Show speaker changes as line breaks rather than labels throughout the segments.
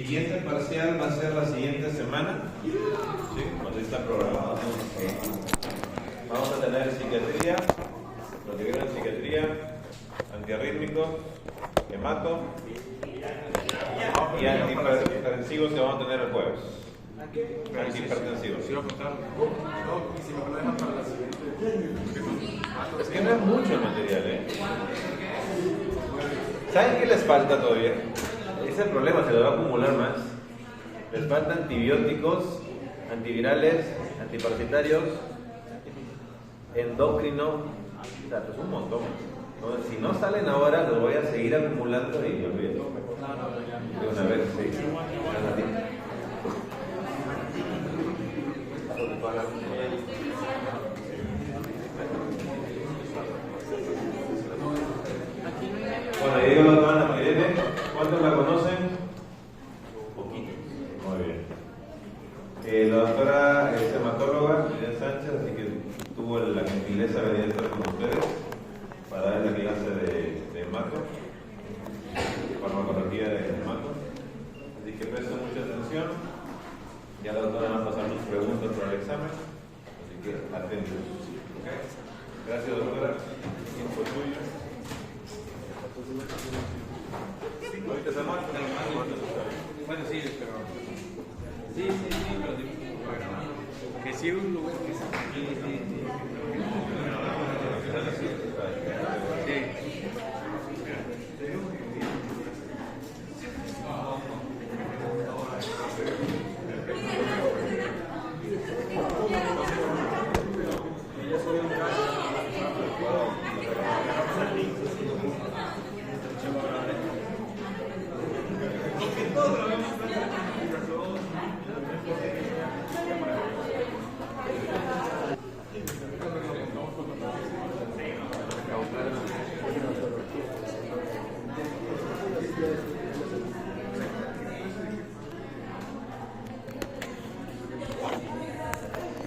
Siguiente parcial va a ser la siguiente semana. ¿Sí? Cuando está programado. Vamos a tener psiquiatría, lo que vieron en psiquiatría, antiarrítmicos, hemato y antihipertensivos que vamos a tener el jueves. Antihipertensivos. Es que no es mucho el material, ¿eh? ¿Saben qué les falta todavía? Ese es el problema, se le va a acumular más. Les falta antibióticos, antivirales, antiparasitarios, endocrino, o sea, pues un montón. Entonces, si no salen ahora, los voy a seguir acumulando y olvídate. De una vez, sí. Bueno, y digo la semana que viene, ¿cuántos la conocen? Poquitos. Muy bien. La doctora es hematóloga, Lilian Sánchez, así que tuvo la gentileza de venir a estar con ustedes para dar la clase de hemato, farmacología de hemato. Así que presten mucha atención. Ya la doctora va a pasar sus preguntas para el examen, así que atentos. ¿Okay? Gracias, doctora. Tiempo tuyo. Ahorita se marca.
Bueno, sí, pero. Sí, pero. Bueno, que sí, un lugar que sí.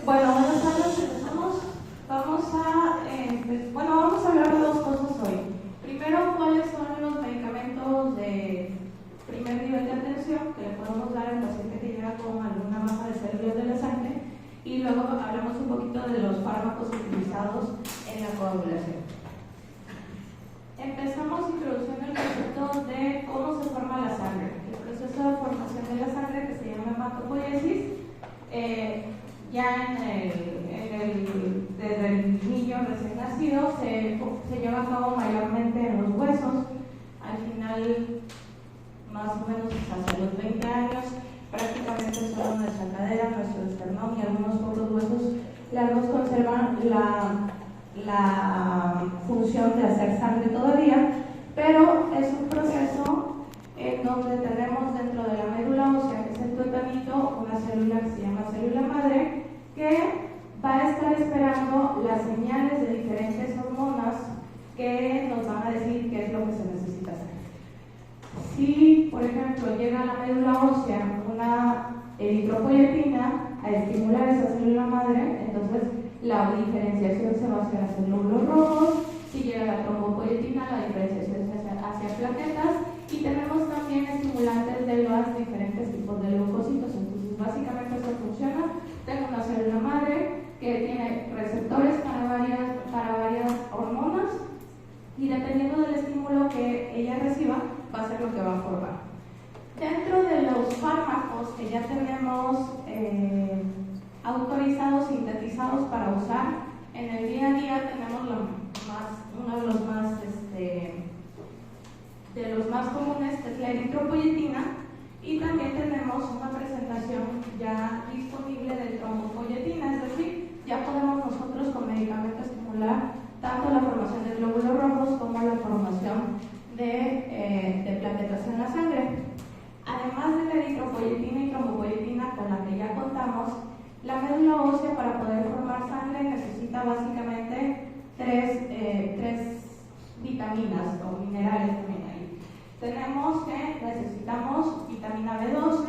Bueno, buenas tardes, empezamos. Vamos a hablar de dos cosas hoy. Primero, cuáles son los medicamentos de primer nivel de atención que le podemos dar al paciente que llega con alguna masa de células de la sangre, y luego hablamos un poquito de los fármacos utilizados en la coagulación. Empezamos introduciendo el concepto de cómo se forma la sangre. El proceso de formación de la sangre, que se llama hematopoiesis, ya desde el niño recién nacido se lleva a cabo mayormente en los huesos. Al final, más o menos hasta los 20 años, prácticamente solo nuestra cadera, nuestro esternón y algunos pocos huesos largos conservan la función de hacer sangre todavía, pero es un proceso en donde tenemos dentro de la médula ósea, que es el tuétanito, una célula que se llama célula madre, que va a estar esperando las señales de diferentes hormonas que nos van a decir qué es lo que se necesita hacer. Si, por ejemplo, llega a la médula ósea una eritropoyetina a estimular esa célula madre, entonces la diferenciación se va a hacer hacia glóbulos rojos. Si llega la trombopoyetina, la diferenciación se hace hacia plaquetas, y tenemos también estimulantes de los diferentes tipos de leucocitos. Entonces, básicamente eso funciona. Tengo una célula madre que tiene receptores para varias hormonas, y dependiendo del estímulo que ella reciba, va a ser lo que va a formar. Dentro de los fármacos que ya tenemos autorizados, sintetizados para usar en el día a día, tenemos uno de los más comunes, que es la eritropoyetina, y también tenemos una presentación ya disponible de trombopoyetina, es decir, ya podemos nosotros con medicamentos estimular tanto la formación de glóbulos rojos como la formación de plaquetas en la sangre. Además de la eritropoyetina y trombopoyetina, con la que ya contamos, la médula ósea, para poder formar sangre, necesita básicamente tres vitaminas o minerales también ahí. Tenemos que necesitamos vitamina B12,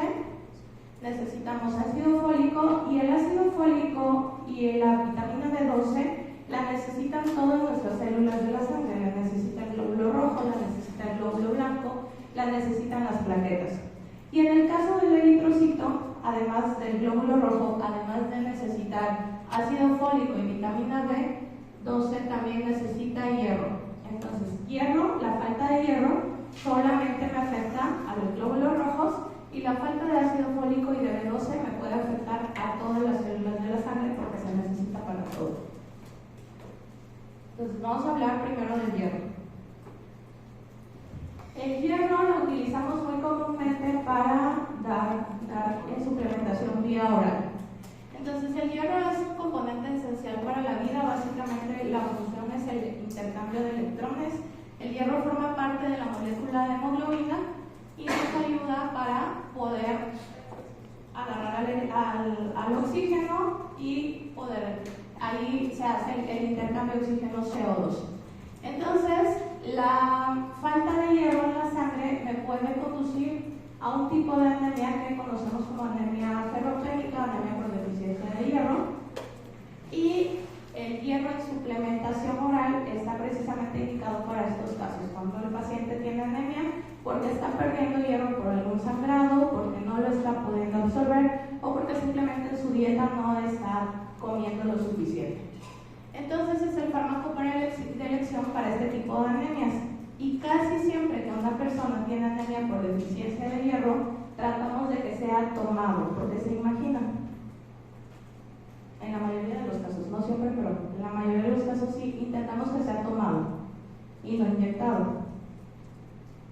necesitamos ácido fólico, y el ácido fólico y la vitamina B12 la necesitan todas nuestras células de la sangre. La necesita el glóbulo rojo, la necesita el glóbulo blanco, la necesitan las plaquetas. Y en el caso del eritrocito, además del glóbulo rojo, además de necesitar ácido fólico y vitamina B12, también necesita hierro. Entonces, hierro, la falta de hierro solamente me afecta a los glóbulos rojos, y la falta de ácido fólico y de B12 me puede afectar a todas las células de la sangre porque se necesita para todo. Entonces, vamos a hablar primero del hierro. El hierro lo utilizamos muy comúnmente para dar en suplementación vía oral. Entonces, el hierro es un componente esencial para la vida. Básicamente, la función es el intercambio de electrones. El hierro forma parte de la molécula de hemoglobina y nos ayuda para poder agarrar al oxígeno y poder, ahí se hace el intercambio de oxígeno CO2. Entonces, la falta de hierro en la sangre me puede conducir a un tipo de anemia que conocemos como anemia ferropénica, anemia por deficiencia de hierro, y el hierro en suplementación oral está precisamente indicado para estos casos, cuando el paciente tiene anemia porque está perdiendo hierro por algún sangrado, porque no lo está pudiendo absorber o porque simplemente en su dieta no está comiendo lo suficiente. Entonces es el fármaco de elección para este tipo de anemias, y casi siempre que una persona tiene anemia por deficiencia de hierro, tratamos de que sea tomado, porque se imaginan. En la mayoría de los casos, no siempre, pero en la mayoría de los casos sí, intentamos que sea tomado y no inyectado.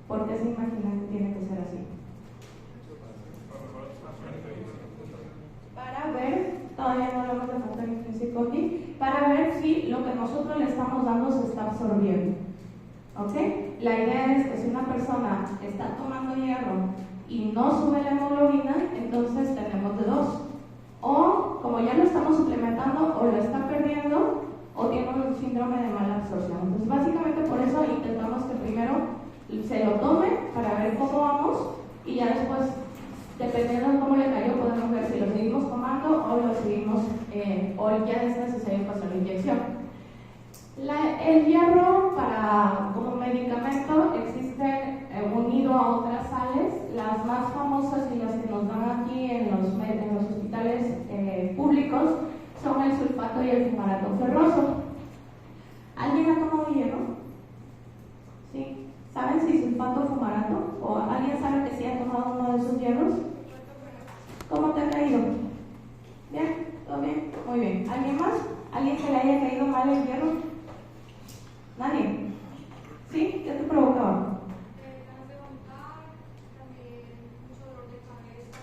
¿Por qué se imaginan que tiene que ser así? Para ver, todavía no hablamos de factor intrínseco aquí, para ver si lo que nosotros le estamos dando se está absorbiendo. ¿Ok? La idea es que si una persona está tomando hierro y no sube la hemoglobina, entonces tenemos de dos. O, como ya lo estamos suplementando, o lo está perdiendo, o tiene un síndrome de mala absorción. Entonces, básicamente por eso intentamos que primero se lo tome para ver cómo vamos, y ya después, dependiendo de cómo le cayó, podemos ver si lo seguimos tomando o lo seguimos, o ya es necesario pasar la inyección. El hierro como medicamento existe unido a otras sales. Las más famosas y las que nos dan aquí en los hospitales públicos son el sulfato y el fumarato ferroso. ¿Alguien ha tomado hierro? ¿Sí? ¿Saben si sulfato o fumarato? ¿O alguien sabe que sí ha tomado uno de esos hierros? ¿Cómo te ha caído? ¿Bien? ¿Todo bien? Muy bien. ¿Alguien más? ¿Alguien que le haya caído mal el hierro? ¿Nadie? ¿Sí? ¿Qué te provocaba?
Ganas de vomitar, también mucho dolor de cabeza.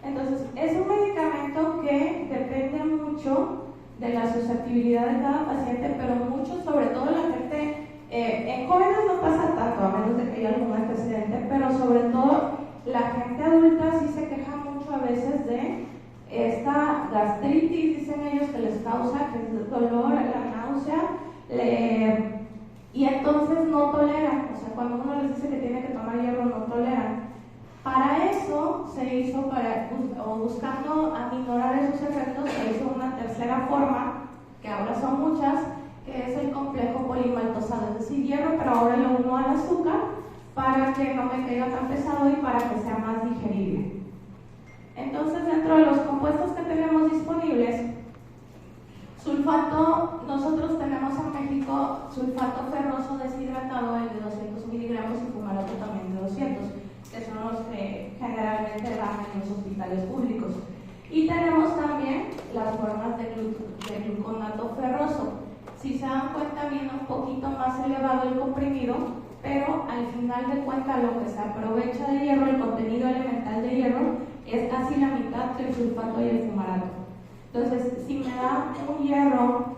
Entonces, es un medicamento que depende mucho de la susceptibilidad de cada paciente, pero mucho, sobre todo la gente, en jóvenes no pasa tanto, a menos de que haya algún antecedente, pero sobre todo la gente adulta sí se queja mucho a veces de esta gastritis, dicen ellos, que les causa, que es el dolor, la náusea, y entonces no toleran. O sea, cuando uno les dice que tiene que tomar hierro, no toleran. Para eso se hizo, buscando aminorar esos efectos, se hizo una tercera forma, que ahora son muchas, que es el complejo polimaltosado, es decir, hierro, pero ahora lo uno al azúcar para que no me caiga tan pesado y para que sea más digerible. Entonces, dentro de los compuestos que tenemos disponibles, sulfato, nosotros tenemos en México sulfato ferroso deshidratado, el de 200 miligramos, y fumarato también de 200, que son los que generalmente dan en los hospitales públicos. Y tenemos también las formas de gluconato ferroso. Si se dan cuenta, viene un poquito más elevado el comprimido, pero al final de cuentas lo que se aprovecha de hierro, el contenido elemental de hierro, es casi la mitad del sulfato y el fumarato. Entonces, si me da un hierro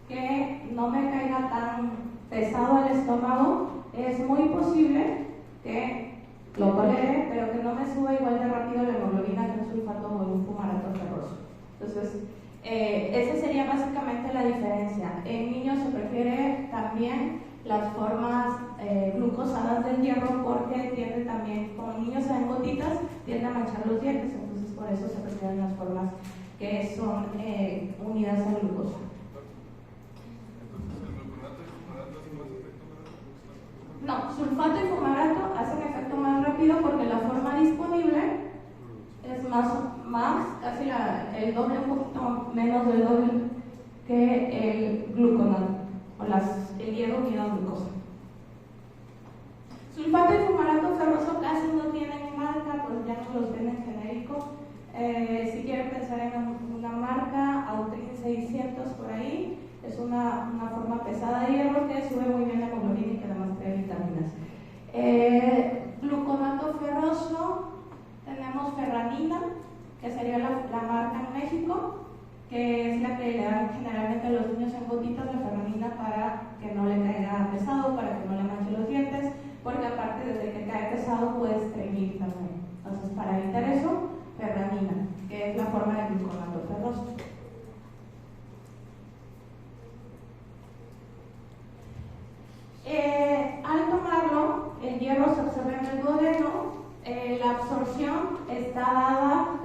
que no me caiga tan pesado al estómago, es muy posible que lo tolere, pero que no me suba igual de rápido la hemoglobina que un sulfato o un fumarato ferroso. Entonces, esa sería básicamente la diferencia. En niños se prefiere también las formas glucosadas del hierro porque tiende también, como niños se ven gotitas, tiende a manchar los dientes, entonces por eso se prefieren las formas que son unidas a glucosa. No, sulfato y fumarato hacen efecto más rápido porque la forma disponible es más casi el doble, un poquito menos del doble que el gluconato o el hierro unido a glucosa. Sulfato y fumarato ferroso casi no tienen marca, pues ya no los venden genérico. Si quieren pensar en una marca, Autrin 600 por ahí, es una forma pesada de hierro que sube muy bien la hemoglobina y que además trae vitaminas. Gluconato ferroso, tenemos ferranina, que sería la marca en México, que es la que le dan generalmente a los niños en gotitas, la ferranina para que no le caiga pesado, para que no le manche los dientes, porque aparte desde que cae pesado puede estreñir también. Entonces, para evitar eso, ferranina, que es la forma de gluconato ferroso. Al tomarlo, el hierro se absorbe en el duodeno, la absorción está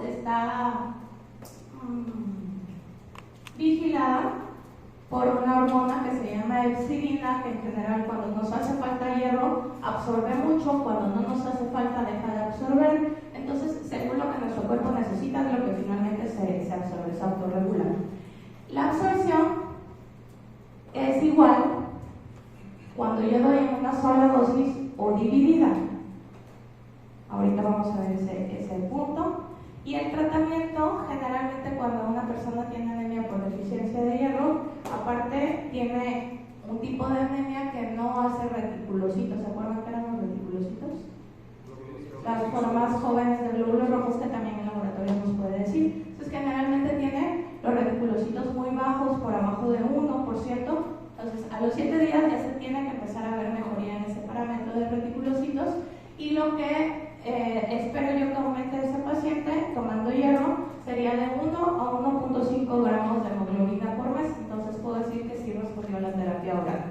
vigilada por una hormona que se llama epsidina, que en general cuando nos hace falta hierro absorbe mucho, cuando no nos hace falta deja de absorber. Entonces, según lo que nuestro cuerpo necesita, es lo que finalmente se absorbe, se autorregula. La absorción es igual cuando yo doy en una sola dosis o dividida. Ahorita vamos a ver ese punto. Y el tratamiento, generalmente cuando una persona tiene anemia por deficiencia de hierro, aparte tiene un tipo de anemia que no hace reticulocitos. ¿Se acuerdan que eran los reticulocitos? Las formas jóvenes de glóbulos rojos que también el laboratorio nos puede decir. Entonces, generalmente tiene los reticulocitos muy bajos, por abajo de 1%. Entonces, a los 7 días ya se tiene que empezar a ver mejoría en ese parámetro de reticulocitos. Y lo que espero yo que aumente ese paciente tomando hierro sería de 1 a 1.5 gramos de hemoglobina por mes. Entonces, puedo decir que sí respondió a la terapia oral.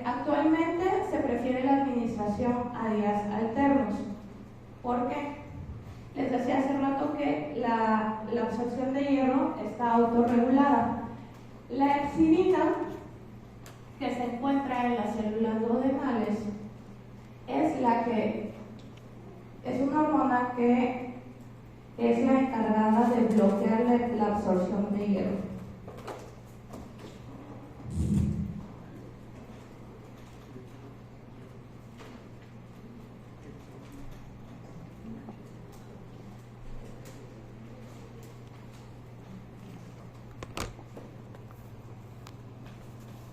Actualmente se prefiere la administración a días alternos. ¿Por qué? Les decía hace rato que la absorción de hierro está autorregulada. La epsidina, que se encuentra en las células duodenales, es una hormona que es la encargada de bloquear la absorción de hierro.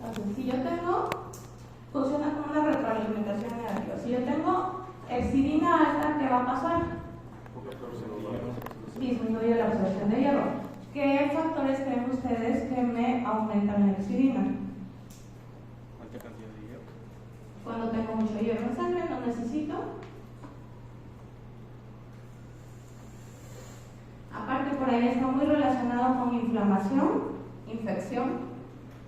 Entonces, si yo tengo, funciona como una retroalimentación negativa. Si yo tengo epsidina alta, ¿qué va a pasar? Disminuye la absorción de hierro. ¿Qué factores creen ustedes que me aumentan la epsidina?
¿Cuánta cantidad de hierro?
Cuando tengo mucho hierro en sangre, no necesito. Aparte, por ahí está muy relacionado con inflamación, infección.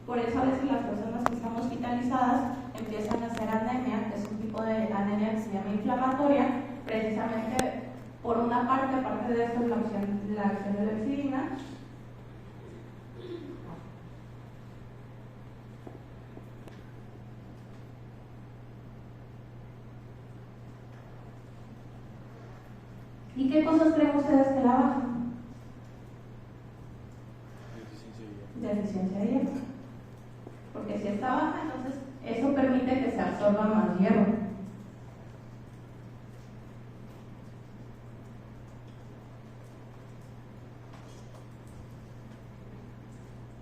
Por eso a veces las personas que están hospitalizadas empiezan a hacer anemia, que es un tipo de anemia que se llama inflamatoria, precisamente por una parte, aparte de esto, la acción de la epsidina. ¿Y qué cosas creen ustedes que la bajan? Deficiencia de hierro. Porque si está baja, entonces eso permite que se absorba más hierro.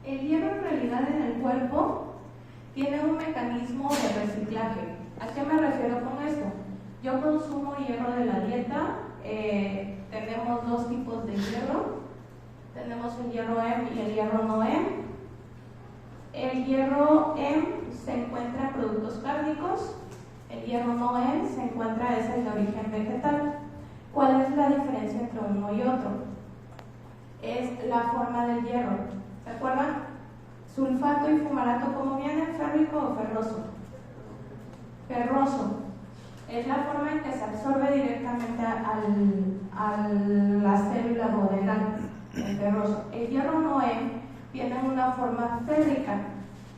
El hierro en realidad en el cuerpo tiene un mecanismo de reciclaje. ¿A qué me refiero con esto? Yo consumo hierro de la dieta, tenemos dos tipos de hierro, tenemos el hierro M y el hierro no M. El hierro M se encuentra en productos cárnicos, el hierro no M se encuentra es el de origen vegetal. ¿Cuál es la diferencia entre uno y otro? Es la forma del hierro. ¿Se acuerdan? Sulfato y fumarato, ¿cómo vienen? ¿Férrico o ferroso? Ferroso. Es la forma en que se absorbe directamente a la célula duodenal, el ferroso. El hierro no M viene en una forma férrica,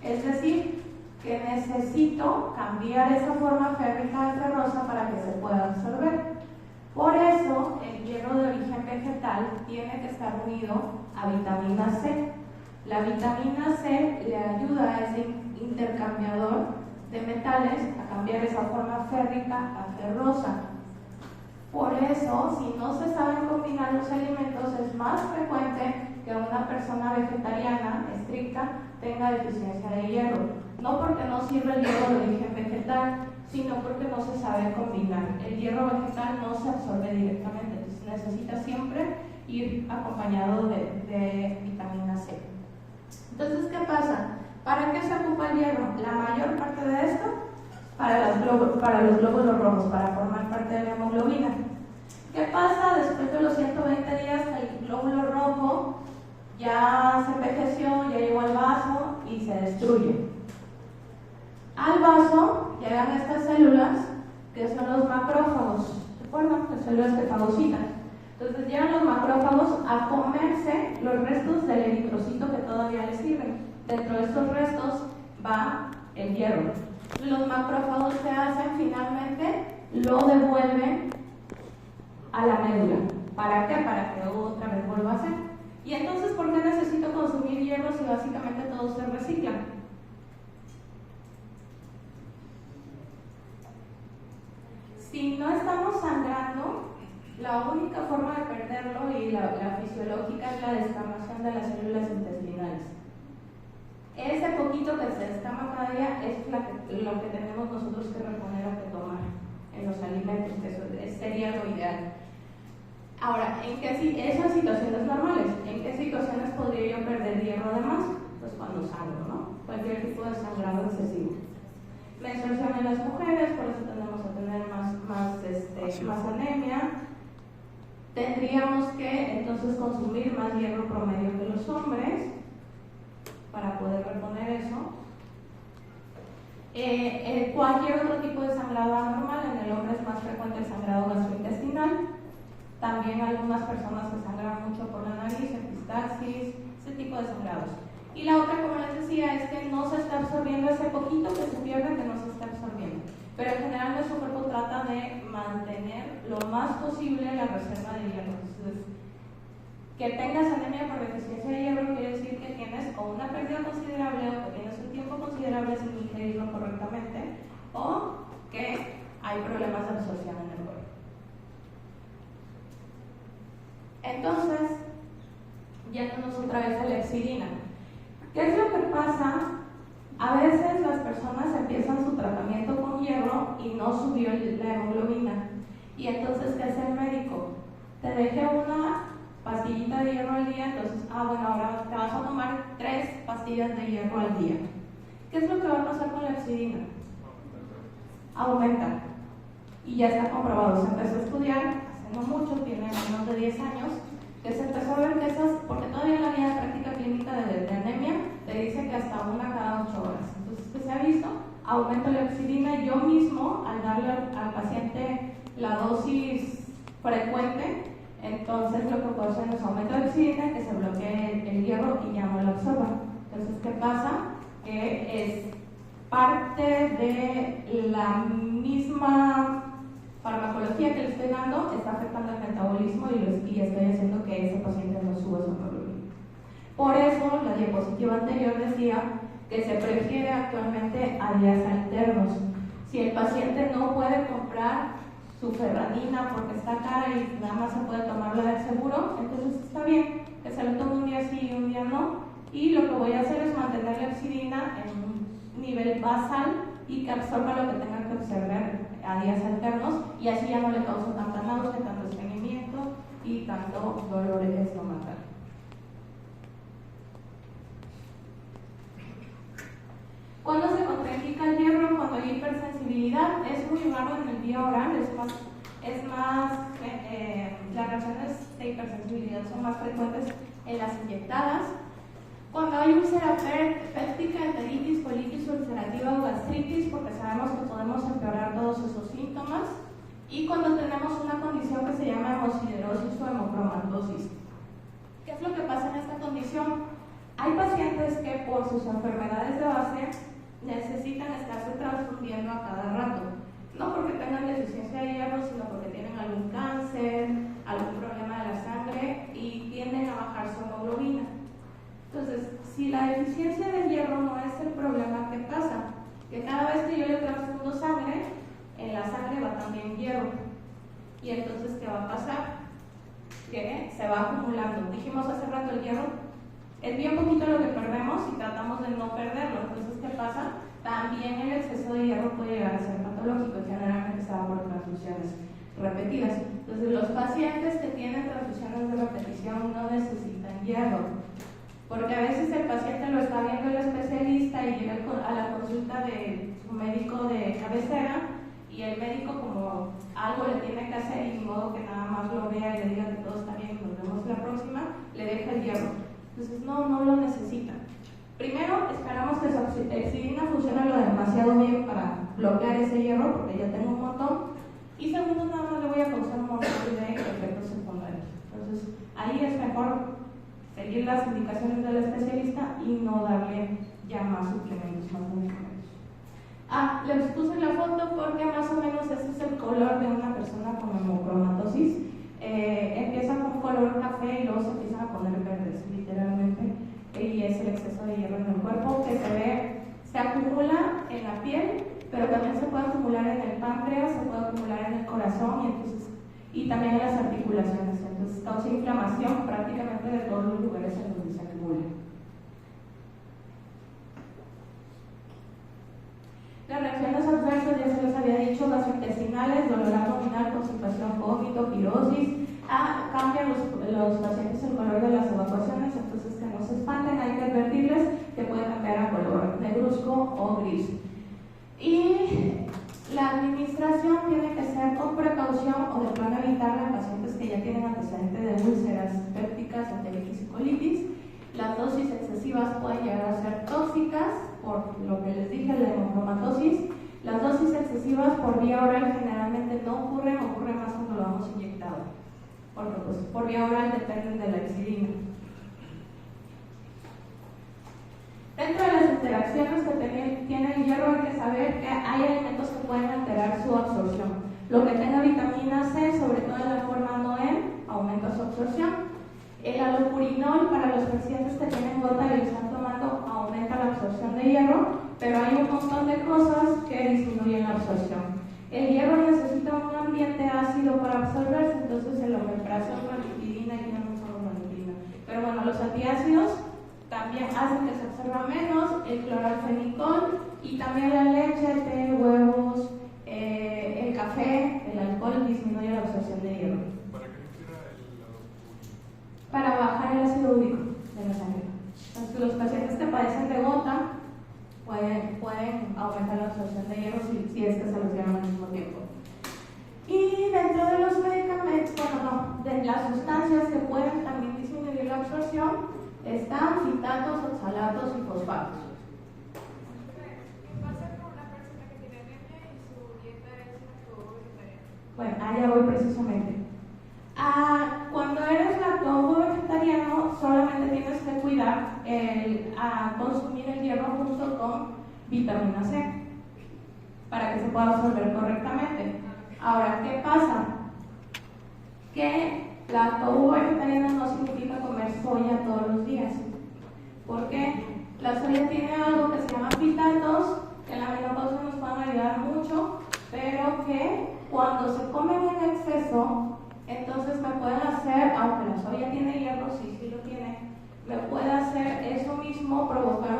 es decir, que necesito cambiar esa forma férrica ferrosa para que se pueda absorber. Por eso, el hierro de origen vegetal tiene que estar unido a vitamina C. La vitamina C le ayuda a ese intercambiador de metales a cambiar esa forma férrica a ferrosa. Por eso, si no se saben combinar los alimentos, es más frecuente que una persona vegetariana estricta tenga deficiencia de hierro. No porque no sirve el hierro de origen vegetal, sino porque no se sabe combinar. El hierro vegetal no se absorbe directamente, entonces necesita siempre ir acompañado de vitamina C. Entonces, ¿qué pasa? ¿Para qué se ocupa el hierro? La mayor parte de esto para los glóbulos rojos, para formar parte de la hemoglobina. ¿Qué pasa después de los 120 días? El glóbulo rojo ya se envejeció, ya llegó al vaso y se destruye. Al vaso llegan estas células que son los macrófagos, ¿de acuerdo? Las células que fagocitan. Entonces llegan los macrófagos a comerse los restos del eritrocito que todavía les sirven. Dentro de estos restos va el hierro. Los macrófagos que hacen finalmente lo devuelven a la médula. ¿Para qué? Para que otra vez vuelva a hacer. Y entonces, ¿por qué necesito consumir hierro si básicamente todo se recicla? Si no estamos sangrando, la única forma de perderlo y la fisiológica es la descamación de las células intestinales. Ese poquito que se descama cada día es lo que tenemos nosotros que reponer o que tomar en los alimentos, que eso sería lo ideal. Ahora, esas situaciones normales, ¿en qué situaciones podría yo perder hierro de más? Pues cuando sangro, ¿no? Cualquier tipo de sangrado excesivo. Menstruación en las mujeres, por eso tendemos a tener más anemia. Tendríamos que entonces consumir más hierro promedio que los hombres para poder reponer eso. Cualquier otro tipo de sangrado anormal, en el hombre es más frecuente el sangrado gastrointestinal. También algunas personas que sangran mucho por la nariz, epistaxis, ese tipo de sangrados. Y la otra, como les decía, es que no se está absorbiendo ese poquito que se pierde, que no se está absorbiendo. Pero en general nuestro cuerpo trata de mantener lo más posible la reserva de hierro. Entonces, que tengas anemia por deficiencia de hierro quiere decir que tienes o una pérdida considerable o que tienes un tiempo considerable sin ingerirlo correctamente o que hay problemas de absorción en el cuerpo. Entonces, yéndonos otra vez a la epsidina. ¿Qué es lo que pasa? A veces las personas empiezan su tratamiento con hierro y no subió la hemoglobina. Y entonces, ¿qué hace el médico? Te dejé una pastillita de hierro al día, entonces, bueno, ahora te vas a tomar 3 pastillas de hierro al día. ¿Qué es lo que va a pasar con la epsidina? Aumenta. Y ya está comprobado, se empezó a estudiar, hace no mucho, tiene menos de 10 años, que se empezó a ver que esas, porque todavía la guía de práctica clínica de anemia te dice que hasta una cada 8 horas. Entonces, ¿qué se ha visto? Aumenta la epsidina. Yo mismo, al darle al paciente la dosis frecuente, entonces lo que puedo hacer es aumento de epsidina, que se bloquee el hierro y ya no lo absorba. Entonces, ¿qué pasa? Que es parte de la misma farmacología que le estoy dando, está afectando el metabolismo y estoy haciendo que ese paciente no suba su hemoglobina. Por eso, la diapositiva anterior decía que se prefiere actualmente a días alternos. Si el paciente no puede comprar su ferradina porque está cara y nada más se puede tomarla del seguro, entonces está bien que se lo tome un día sí y un día no. Y lo que voy a hacer es mantener la epsidina en un nivel basal y que absorba lo que tenga que absorber a días alternos, y así ya no le causa tanta náusea, tanto estreñimiento y tanto dolor estomacal. ¿Cuándo se contraindica el hierro? Cuando hay hipersensibilidad. Es muy raro en el vía oral, las reacciones de hipersensibilidad son más frecuentes en las inyectadas. Cuando hay úlcera péptica, enteritis, colitis ulcerativa o gastritis, porque sabemos que podemos empeorar todos esos síntomas. Y cuando tenemos una condición que se llama hemosiderosis o hemocromatosis. ¿Qué es lo que pasa en esta condición? Hay pacientes que por sus enfermedades de base necesitan estarse transfundiendo a cada rato. No porque tengan deficiencia de hierro, sino porque tienen algún cáncer, algún problema de la sangre y tienden a bajar su hemoglobina. Entonces, si la deficiencia de hierro no es el problema, ¿qué pasa? Que cada vez que yo le transfundo sangre, en la sangre va también hierro. Y entonces, ¿qué va a pasar? Que se va acumulando. Dijimos hace rato, el hierro es bien poquito lo que perdemos y tratamos de no perderlo. Entonces, ¿qué pasa? También el exceso de hierro puede llegar a ser patológico y generalmente se da por transfusiones repetidas. Entonces, los pacientes que tienen transfusiones de repetición no necesitan hierro, porque a veces el paciente lo está viendo el especialista y llega a la consulta de su médico de cabecera y el médico, como algo le tiene que hacer y de modo que nada más lo vea y le diga que todo está bien y nos vemos la próxima, le deja el hierro. Entonces no lo necesita. Primero, esperamos que su exidina funcione lo demasiado bien para bloquear ese hierro, porque ya tengo un montón. Y segundo, nada más le voy a causar un montón de efectos secundarios. Entonces, ahí es mejor seguir las indicaciones del especialista y no darle ya más suplementos, más medicamentos. Les puse la foto porque más o menos ese es el color de una persona con hemocromatosis. Empieza con color café y luego se empiezan a poner verdes, literalmente, y es el exceso de hierro en el cuerpo que se acumula en la piel, pero también se puede acumular en el páncreas, se puede acumular en el corazón y también en las articulaciones. Entonces causa inflamación prácticamente de todos los lugares en donde se acumula. Las reacciones adversas, ya se les había dicho, gastrointestinales, dolor abdominal, constipación, vómito, pirosis. Cambian los pacientes el color de las evacuaciones, entonces que no se espanten, hay que advertirles que puede cambiar a color negruzco o gris. Y la administración tiene que ser con precaución o de plano evitarla en pacientes que ya tienen antecedentes de úlceras pépticas, enteritis y colitis. Las dosis excesivas pueden llegar a ser tóxicas, por lo que les dije, la hemocromatosis. Las dosis excesivas por vía oral generalmente no ocurren más cuando lo damos inyectado, porque pues, por vía oral dependen de la exidina. Dentro de las interacciones que tiene el hierro hay que saber que hay alimentos que pueden alterar su absorción. Lo que tenga vitamina C, sobre todo en la forma NOEM, aumenta su absorción. El alopurinol para los pacientes que tienen gota y lo están tomando aumenta la absorción de hierro, pero hay un montón de cosas que disminuyen la absorción. El hierro necesita un ambiente ácido para absorberse, entonces el omeprazol, ranitidina y no solo ranitidina. Pero bueno, los antiácidos también hacen que se absorba menos, el cloralfenicol y también la leche, té, huevos, el café, el alcohol disminuye la absorción de hierro.
¿Para qué sirve el alopurinol?
Para bajar el ácido úrico de la sangre. Entonces, los pacientes que padecen de gota pueden aumentar la absorción de hierro si es que se los dieron al mismo tiempo. Y dentro de los medicamentos, de las sustancias que pueden también disminuir la absorción, están fitatos, oxalatos y fosfatos.
¿Qué pasa con una persona que tiene anemia y su dieta es lacto-vegetariana?
Bueno, allá voy precisamente. Cuando eres lacto-vegetariano, solamente tienes que cuidar a consumir el hierro junto con vitamina C para que se pueda absorber correctamente. Ahora, ¿qué pasa? Que lacto-vegetariano no significa comer soya todos los días. ¿Por qué? La soya tiene algo que se llama fitatos, que en la menopausia nos pueden ayudar mucho, pero que cuando se comen en exceso, entonces me pueden hacer, aunque la soya tiene hierro, sí lo tiene, me puede hacer eso mismo, provocar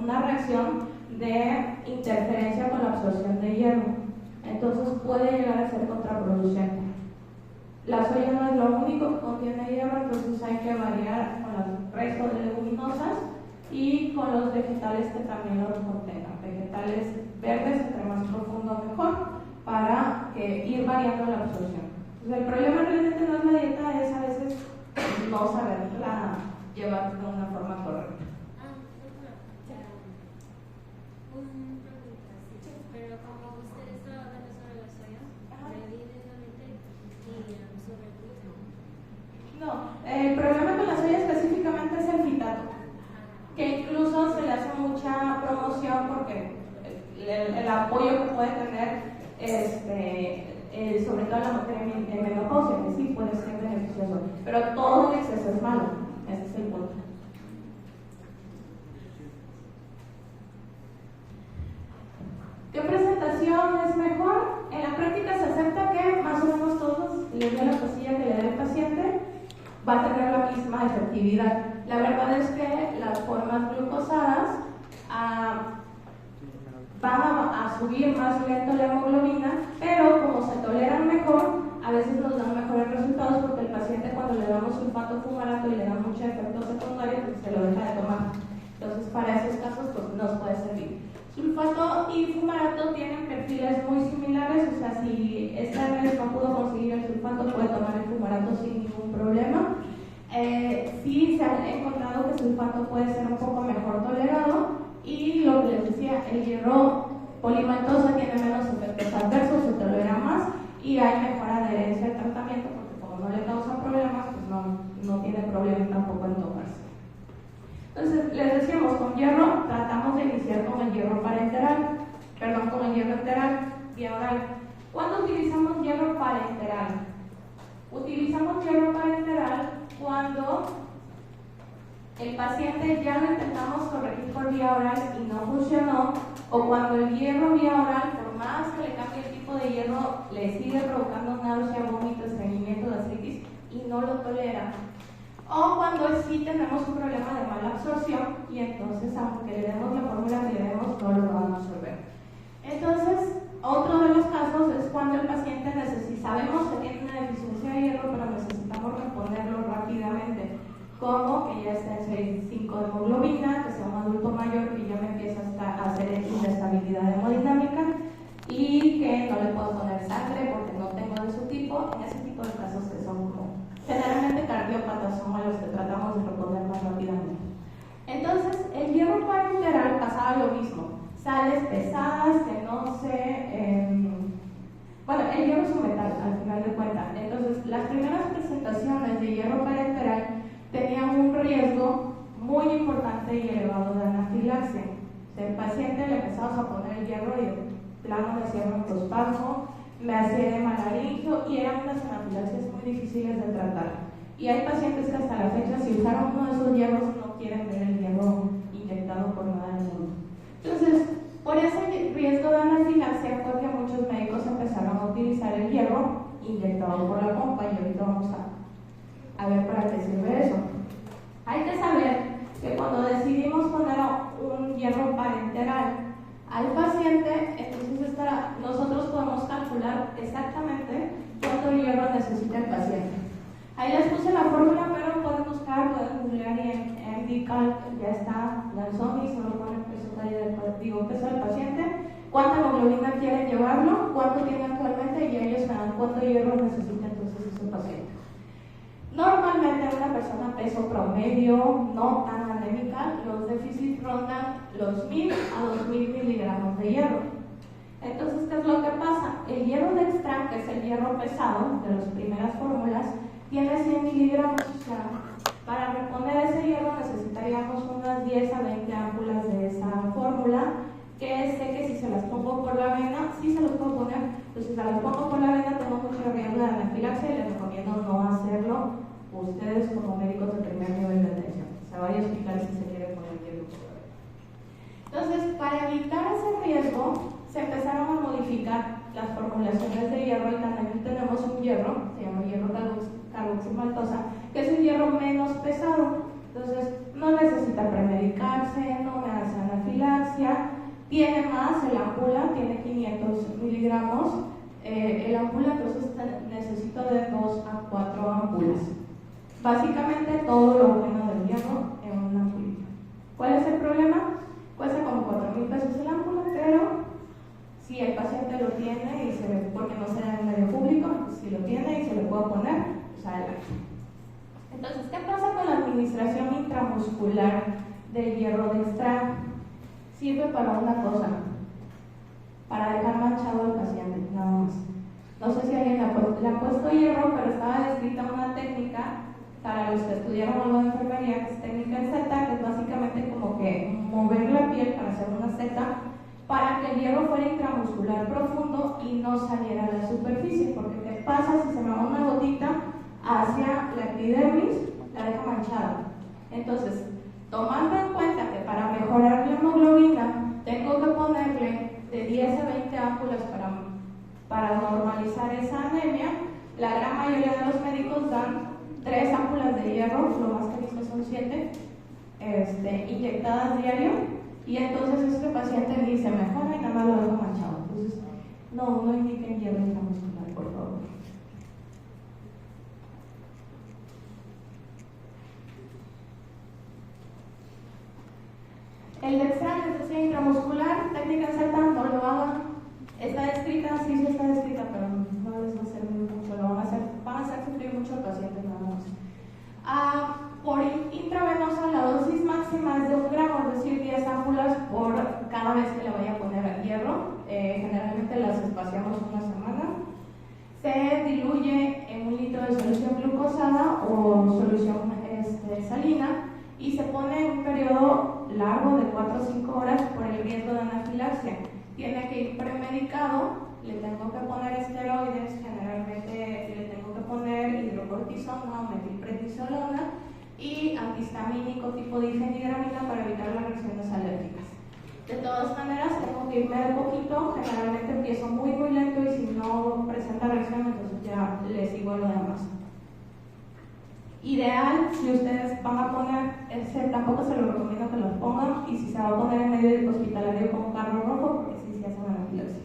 una reacción de interferencia con la absorción de hierro. Entonces puede llegar a ser contraproducente. La soya no es lo único que contiene hierro, entonces hay que variar con el resto de leguminosas y con los vegetales que también lo contengan. Vegetales verdes, entre más profundo mejor, para ir variando la absorción. Entonces, el problema realmente no es la dieta, es a veces no saberla llevar de una forma correcta.
Pero como usted estaba hablando sobre la soya, evidentemente sobre el gluten.
No, el problema con la soya específicamente es el fitato, que incluso se le hace mucha promoción sobre todo la mujer en menopausia, que sí puede ser beneficioso, pero todo en exceso es malo, ese es el punto. ¿Qué presentación es mejor? En la práctica se acepta que más o menos todos le dé la pastilla que le dé el paciente, va a tener la misma efectividad. La verdad es que las formas glucosadas van a subir más lento la hemoglobina, pero como se toleran mejor, a veces nos dan mejores resultados porque el paciente cuando le damos sulfato fumarato y le da mucho efecto secundario, pues se lo deja de tomar. Entonces para esos casos pues nos puede servir. Sulfato y fumarato tienen perfiles muy similares, o sea, si esta vez no pudo conseguir el sulfato, puede tomar el fumarato sin ningún problema. Sí se ha encontrado que el sulfato puede ser un poco mejor tolerado y lo que les decía, el hierro polimaltosa tiene menos efectos adversos, se tolera más y hay mejor adherencia al tratamiento porque como no le causa problemas, pues no tiene problema tampoco en tomarse. Entonces, les decíamos, con hierro tratamos de iniciar con el hierro parenteral, con el hierro enteral, vía oral. ¿Cuándo utilizamos hierro parenteral? Utilizamos hierro parenteral cuando el paciente ya lo intentamos corregir por vía oral y no funcionó, o cuando el hierro vía oral, por más que le cambie el tipo de hierro, le sigue provocando náusea, vómito, estreñimiento, gastritis y no lo tolera. O cuando sí tenemos un problema de mala absorción y entonces aunque le demos la fórmula que le demos no lo van a absorber. Entonces, otro de los casos es cuando el paciente sabemos que tiene una deficiencia de hierro, pero necesitamos reponerlo rápidamente, como que ya está en 6,5 de hemoglobina, que sea un adulto mayor que ya me empieza a hacer inestabilidad hemodinámica y que no le puedo poner sangre porque no tengo de su tipo. En ese tipo de casos que son como generalmente cardiópatas son a los que tratamos de reponer más rápidamente. Entonces, el hierro parenteral pasaba lo mismo. Sales pesadas que no se... bueno, el hierro es un metal al final de cuentas. Entonces, las primeras presentaciones de hierro parenteral tenían un riesgo muy importante y elevado de anafilaxia. El paciente le empezamos a poner el hierro y de plano le hacía un prospasmo, me hacía edema laringio y eran unas anafilaxias muy difíciles de tratar. Y hay pacientes que hasta la fecha, si usaron uno de esos hierros, no quieren ver el hierro inyectado por nada del mundo. Entonces, por ese riesgo de anafilaxia fue que muchos médicos empezaron a utilizar el hierro inyectado por la pompa y ahorita vamos a ver para qué sirve eso. Hay que saber que cuando decidimos poner un hierro parenteral al paciente, entonces nosotros podemos calcular exactamente cuánto hierro necesita el paciente. Ahí les puse la fórmula, pero pueden buscar, pueden googlear y en MDCalc ya está la y solo ponen peso del paciente, cuánta hemoglobina quieren llevarlo, cuánto tiene actualmente y ellos saben cuánto hierro necesita entonces ese paciente. Normalmente una persona peso promedio, no tan anémica, los déficits rondan los 1000 a 2000 miligramos de hierro. Entonces, ¿qué es lo que pasa? El hierro de Dextran, que es el hierro pesado de las primeras fórmulas, tiene 100 miligramos. O sea, para reponer ese hierro necesitaríamos unas 10 a 20 ámpulas de esa fórmula, que sé que si se las pongo por la vena, sí se las puedo poner, pero si se las pongo por la vena tengo mucho riesgo de anafilaxia y les recomiendo no hacerlo ustedes como médicos de primer nivel de atención. Se vaya a explicar si se quiere poner hierro por la vena. Entonces, para evitar ese riesgo, se empezaron a modificar las formulaciones de hierro y también tenemos un hierro, se llama hierro carboximaltosa, que es un hierro menos pesado. Entonces, no necesita premedicarse, no me hace anafilaxia, tiene más, el ámpula tiene 500 miligramos, el ámpula entonces necesito de 2 a 4 ámpulas. Básicamente todo lo bueno del hierro en una ampulita. ¿Cuál es el problema? Cuesta como 4,000 pesos el ámpula, pero si el paciente lo tiene y se ve, porque no se da en medio público, si lo tiene y se lo puedo poner, pues adelante. Entonces, ¿qué pasa con la administración intramuscular del hierro Dextran? Sirve para una cosa, para dejar manchado al paciente, nada más. No sé si alguien le ha puesto hierro, pero estaba descrita una técnica para los que estudiaron algo de enfermería, que es técnica en Z, que es básicamente como que mover la piel para hacer una Z para que el hierro fuera intramuscular profundo y no saliera a la superficie, porque ¿qué pasa si se me va una gotita hacia la epidermis? La deja manchada. Entonces, tomando en cuenta que para mejorar la hemoglobina tengo que ponerle de 10 a 20 ámpulas para normalizar esa anemia, la gran mayoría de los médicos dan 3 ámpulas de hierro, lo más que he visto son 7, inyectadas diario, y entonces este paciente ni se mejora y nada más lo dejo manchado. Entonces, no indiquen hierro intramuscular, por favor. El Dextran, les decía, intramuscular, técnica Z, no lo hagan. Está descrita, sí está descrita, pero no les va a servir mucho, van a hacer sufrir mucho al paciente nada más. Por intravenosa, la dosis máxima es de 1 gramo, es decir, 10 ámpulas por cada vez que le vaya a poner al hierro. Generalmente las espaciamos una semana. Se diluye en 1 litro de solución glucosada o solución salina y se pone en un periodo largo de 4 o 5 horas por el riesgo de anafilaxia. Tiene que ir premedicado, le tengo que poner esteroides, generalmente le tengo que poner hidrocortisona o metilprednisolona y antihistamínico tipo difenhidramina para evitar las reacciones alérgicas. De todas maneras, tengo que irme de poquito, generalmente empiezo muy lento y si no presenta reacción, entonces ya le sigo lo demás. Ideal, si ustedes van a poner, tampoco se lo recomiendo que los pongan, y si se va a poner en medio hospitalario con carro rojo, porque sí se hace anafilaxia.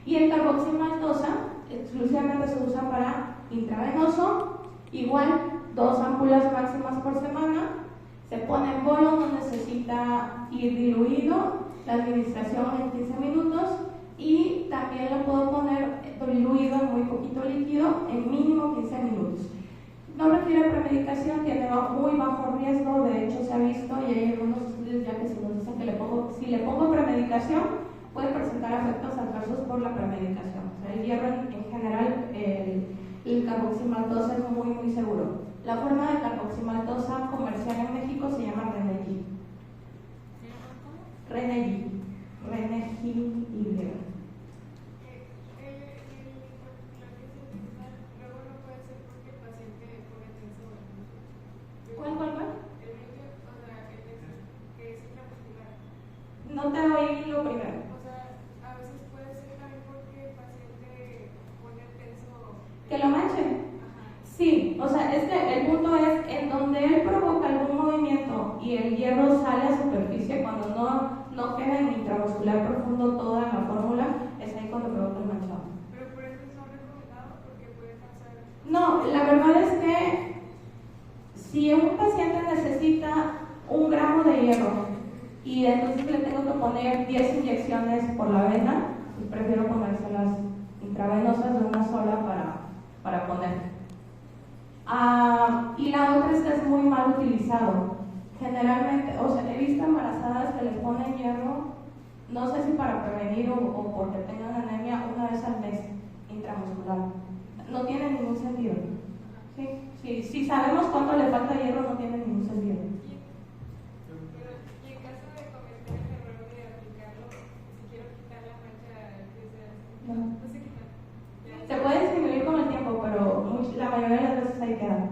Y el carboximaltosa exclusivamente se usa para intravenoso, igual 2 ámpulas máximas por semana, se pone en bolo, no necesita ir diluido, la administración en 15 minutos, y también lo puedo poner diluido en muy poquito líquido en mínimo 15 minutos. No requiere premedicación, tiene muy bajo riesgo, de hecho se ha visto y hay algunos estudios ya que se nos dicen que si le pongo premedicación puede presentar efectos adversos por la premedicación. O sea, el hierro en general, el carboximaltosa es muy seguro. La forma de carboximaltosa comercial en México se llama Renergy. Renergy. No te oí lo primero.
O sea, a veces puede ser también porque el paciente pone tenso.
¿Que lo manche?
Ajá.
Sí, o sea, es que el punto es en donde él provoca algún movimiento y el hierro sale a superficie, cuando no queda en intramuscular profundo toda la fórmula, es ahí cuando provoca el manchado.
Pero por eso es no recomendado, porque puede pasar.
No, la verdad es que si un paciente necesita 1 gramo de hierro y entonces le tengo que poner 10 inyecciones por la vena, pues prefiero ponérselas intravenosas de una sola para poner. Y la otra es que es muy mal utilizado. Generalmente, o sea, he visto embarazadas que les ponen hierro, no sé si para prevenir o porque tengan anemia, 1 vez al mes intramuscular. No tiene ningún sentido. ¿Sí? Si sabemos cuánto le falta hierro, no tiene ningún sentido.
Y en caso de cometer el error de aplicarlo, si quiero quitar la mancha que se
No.
se quita.
Se puede disminuir con el tiempo, pero la mayoría de las veces ahí queda.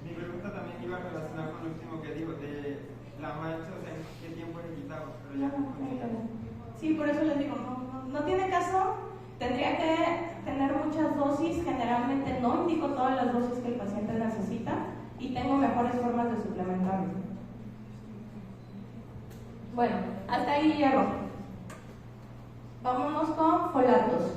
Mi pregunta también iba relacionada con lo último que digo, de la mancha, o sea, ¿qué tiempo le quitamos? Pero ya no
Sí, por eso les digo, no tiene caso. Tendría que tener muchas dosis, generalmente no indico todas las dosis que el paciente necesita y tengo mejores formas de suplementarlo. Bueno, hasta ahí hierro. Vámonos con folatos.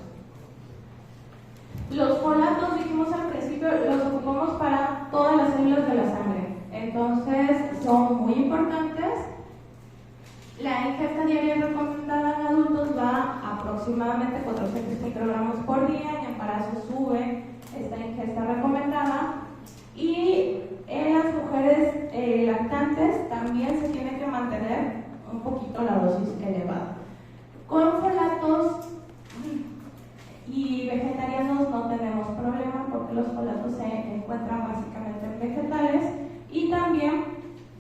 Los folatos, dijimos al principio, los ocupamos para todas las células de la sangre. Entonces, son muy importantes. La ingesta diaria recomendada en adultos va a aproximadamente 400 microgramos por día. En embarazo sube esta ingesta recomendada. Y en las mujeres lactantes también se tiene que mantener un poquito la dosis elevada. Con folatos y vegetarianos no tenemos problema porque los folatos se encuentran básicamente en vegetales y también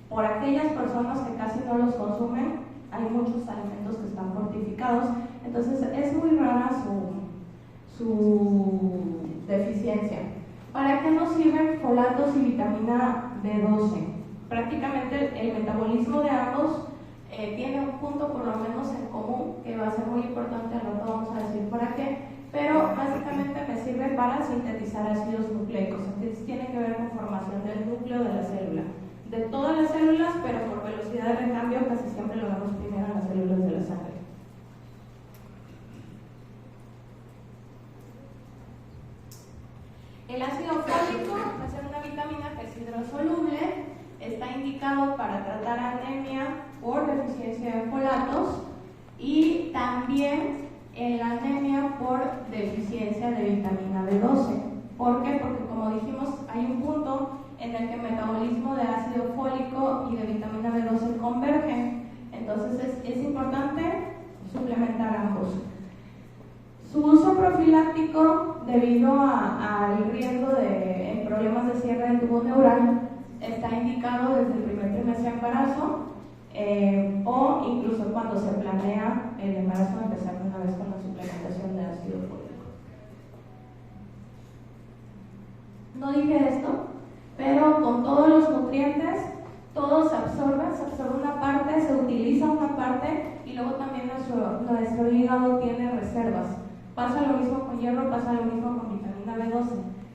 por aquellas personas que casi no los consumen, hay muchos alimentos que están fortificados, entonces es muy rara su deficiencia. ¿Para qué nos sirven folatos y vitamina B12? Prácticamente el metabolismo de ambos tiene un punto por lo menos en común, que va a ser muy importante, al rato vamos a decir para qué, pero básicamente me sirve para sintetizar ácidos nucleicos, entonces tiene que ver con formación del núcleo de la célula, de todas las células, pero por velocidad de recambio casi siempre lo vemos primero en las células de la sangre. El ácido fólico va a ser una vitamina que es hidrosoluble, está indicado para tratar anemia por deficiencia de folatos y también la anemia por deficiencia de vitamina B12. ¿Por qué? Porque como dijimos, hay un punto en el que el metabolismo de ácido fólico y de vitamina B12 convergen, entonces es importante suplementar ambos. Su uso profiláctico debido al riesgo de problemas de cierre del tubo neural está indicado desde el primer trimestre de embarazo o incluso cuando se planea el embarazo, empezar de una vez con la suplementación de ácido fólico. No dije esto, pero con todos los nutrientes, todo se absorbe una parte, se utiliza una parte y luego también nuestro hígado tiene reservas. Pasa lo mismo con hierro, pasa lo mismo con vitamina B12.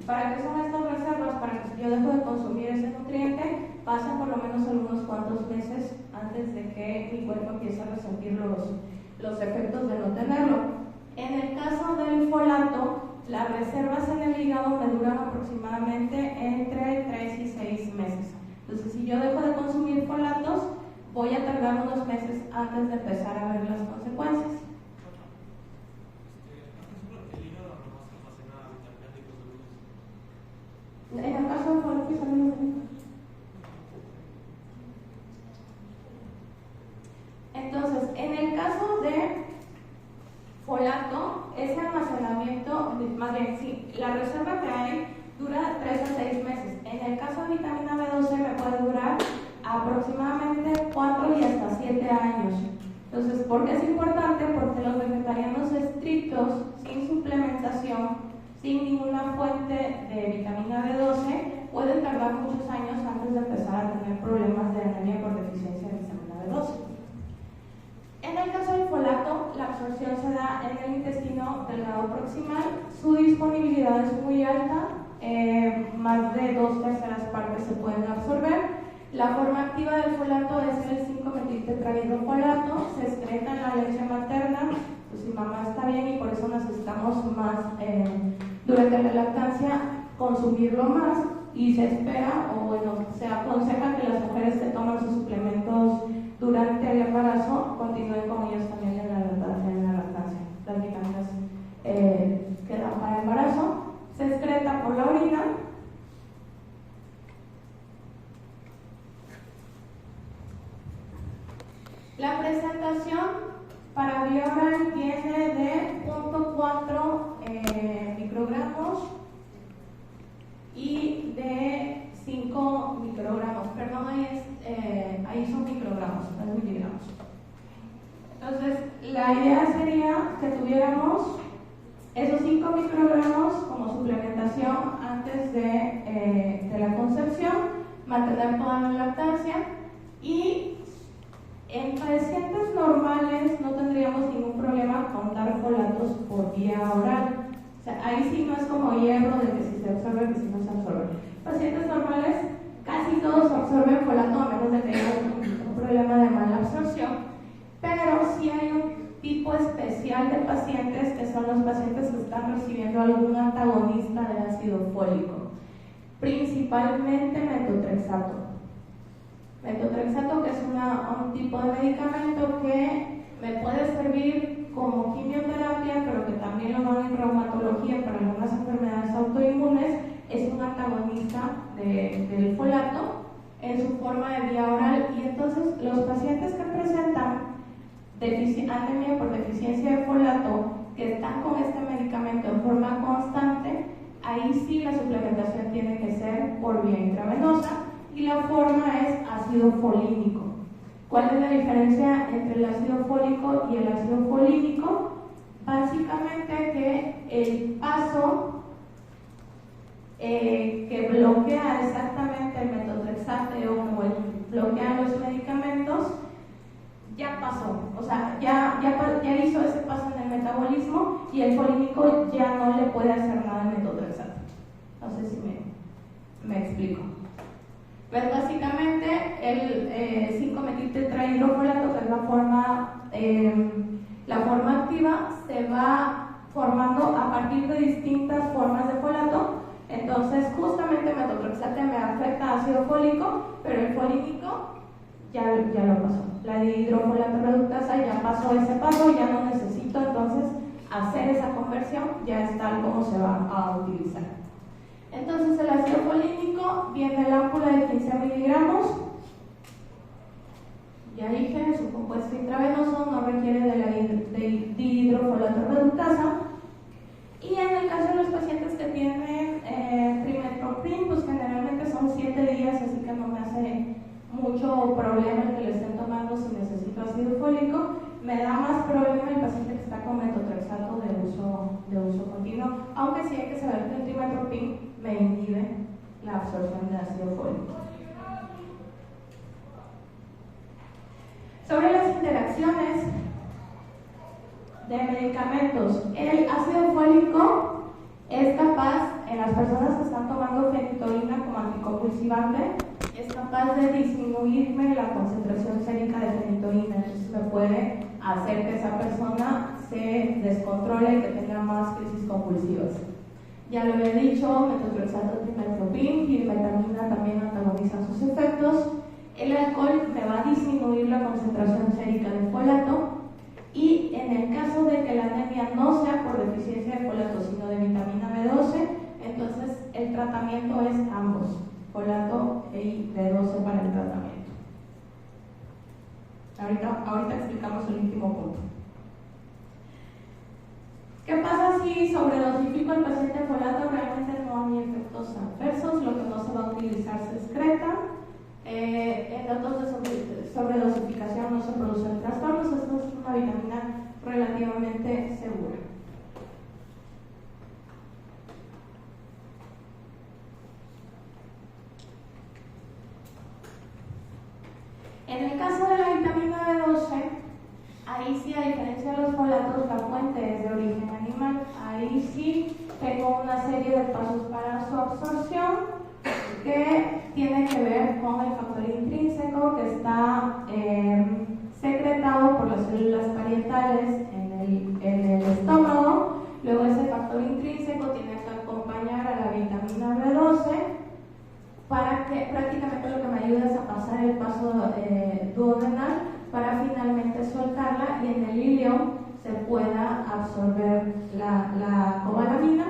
¿Para qué son estas reservas? Para que si yo dejo de consumir ese nutriente, pasen por lo menos algunos cuantos meses antes de que mi cuerpo empiece a resentir los efectos de no tenerlo. En el caso del folato, las reservas en el hígado me duran aproximadamente entre 3 y 6 meses. Entonces, si yo dejo de consumir folatos, voy a tardar unos meses antes de empezar a ver las consecuencias. En el caso del folato, entonces, en el caso de folato, ese almacenamiento, más bien, sí, la reserva que hay dura 3 a 6 meses. En el caso de vitamina B12 me puede durar aproximadamente 4 y hasta 7 años. Entonces, ¿por qué es importante? Porque los vegetarianos estrictos, sin suplementación, sin ninguna fuente de vitamina B12, pueden tardar muchos años antes de empezar a tener problemas de anemia por deficiencia de vitamina B12. En el caso del folato, la absorción se da en el intestino delgado proximal, su disponibilidad es muy alta, más de 2/3 partes se pueden absorber. La forma activa del folato es el 5-metiltetrahidrofolato, se excreta en la leche materna, pues si mamá está bien y por eso necesitamos más durante la lactancia consumirlo más, y se espera, o bueno, se aconseja que las mujeres que toman sus suplementos durante el embarazo continúen con ellos también en la lactancia. Las vitaminas que dan para embarazo se excreta por la orina. La presentación para Bioral viene de 0.4 microgramos y de 5 microgramos. Perdón, ahí son microgramos, no es miligramos. Entonces, la idea sería que tuviéramos esos 5 microgramos como suplementación antes de la concepción, mantener toda la lactancia, y en pacientes normales no tendríamos ningún problema con dar folatos por vía oral. O sea, ahí sí no es como hierro de que si se absorbe, que si no se absorbe. Pacientes normales casi todos absorben folato a menos de que haya un problema de mala absorción, pero sí hay un tipo especial de pacientes que son los pacientes que están recibiendo algún antagonista de ácido fólico, principalmente metotrexato. Metotrexato, que es un tipo de medicamento que me puede servir como quimioterapia, pero que también lo dan en reumatología para algunas enfermedades autoinmunes, es un antagonista del folato en su forma de vía oral, y entonces los pacientes que presentan anemia por deficiencia de folato, que están con este medicamento en forma constante, ahí sí la suplementación tiene que ser por vía intravenosa, y la forma es ácido folínico. ¿Cuál es la diferencia entre el ácido fólico y el ácido folínico? Básicamente que el paso que bloquea exactamente el metotrexate o bloquea los medicamentos ya pasó, o sea, ya hizo ese paso en el metabolismo y el folínico ya no le puede hacer nada al metotrexate. No sé si me explico. Pues básicamente el 5-metiltetrahidrofolato, que es la forma activa, se va formando a partir de distintas formas de folato. Entonces justamente el metotrexate me afecta ácido fólico, pero el folínico ya lo pasó. La dihidrofolato reductasa ya pasó ese paso, ya no necesito entonces hacer esa conversión, ya es tal como se va a utilizar. Entonces el ácido folínico viene en la ámpula de 15 miligramos. Ya dije, su compuesto intravenoso no requiere de la dihidrofolato reductasa. Y en el caso de los pacientes que tienen trimethoprim, pues generalmente son 7 días, así que no me hace mucho problema el que le estén tomando si necesito ácido fólico. Me da más problema el paciente que está con metotrexato de uso continuo, aunque sí hay que saber que el trimethoprim me inhibe la absorción de ácido fólico. Sobre las interacciones de medicamentos, el ácido fólico es capaz, en las personas que están tomando fenitoína como anticonvulsivante, es capaz de disminuirme la concentración sérica de fenitoína, entonces me puede hacer que esa persona se descontrole y que tenga más crisis convulsivas. Ya lo había dicho, metotrexato, trimethoprim y metamina también antagonizan sus efectos. El alcohol me va a disminuir la concentración sérica de folato. Y en el caso de que la anemia no sea por deficiencia de folato, sino de vitamina B12, entonces el tratamiento es ambos, folato y B12 para el tratamiento. Ahorita explicamos el último punto. ¿Qué pasa si sobredosifico al paciente folato? Realmente no hay efectos adversos, lo que no se va a utilizar se excreta. En datos de sobredosificación no se producen trastornos, esto es una vitamina relativamente segura. En el caso de la vitamina B12, ahí sí, a diferencia de los folatos, la fuente es de origen animal. Ahí sí tengo una serie de pasos para su absorción que tiene que ver con el factor intrínseco que está secretado por las células parietales en el estómago. Luego ese factor intrínseco tiene que acompañar a la vitamina B12 para que prácticamente lo que me ayuda es a pasar el paso duodenal para finalmente soltarla y en el ilio se pueda absorber la cobalamina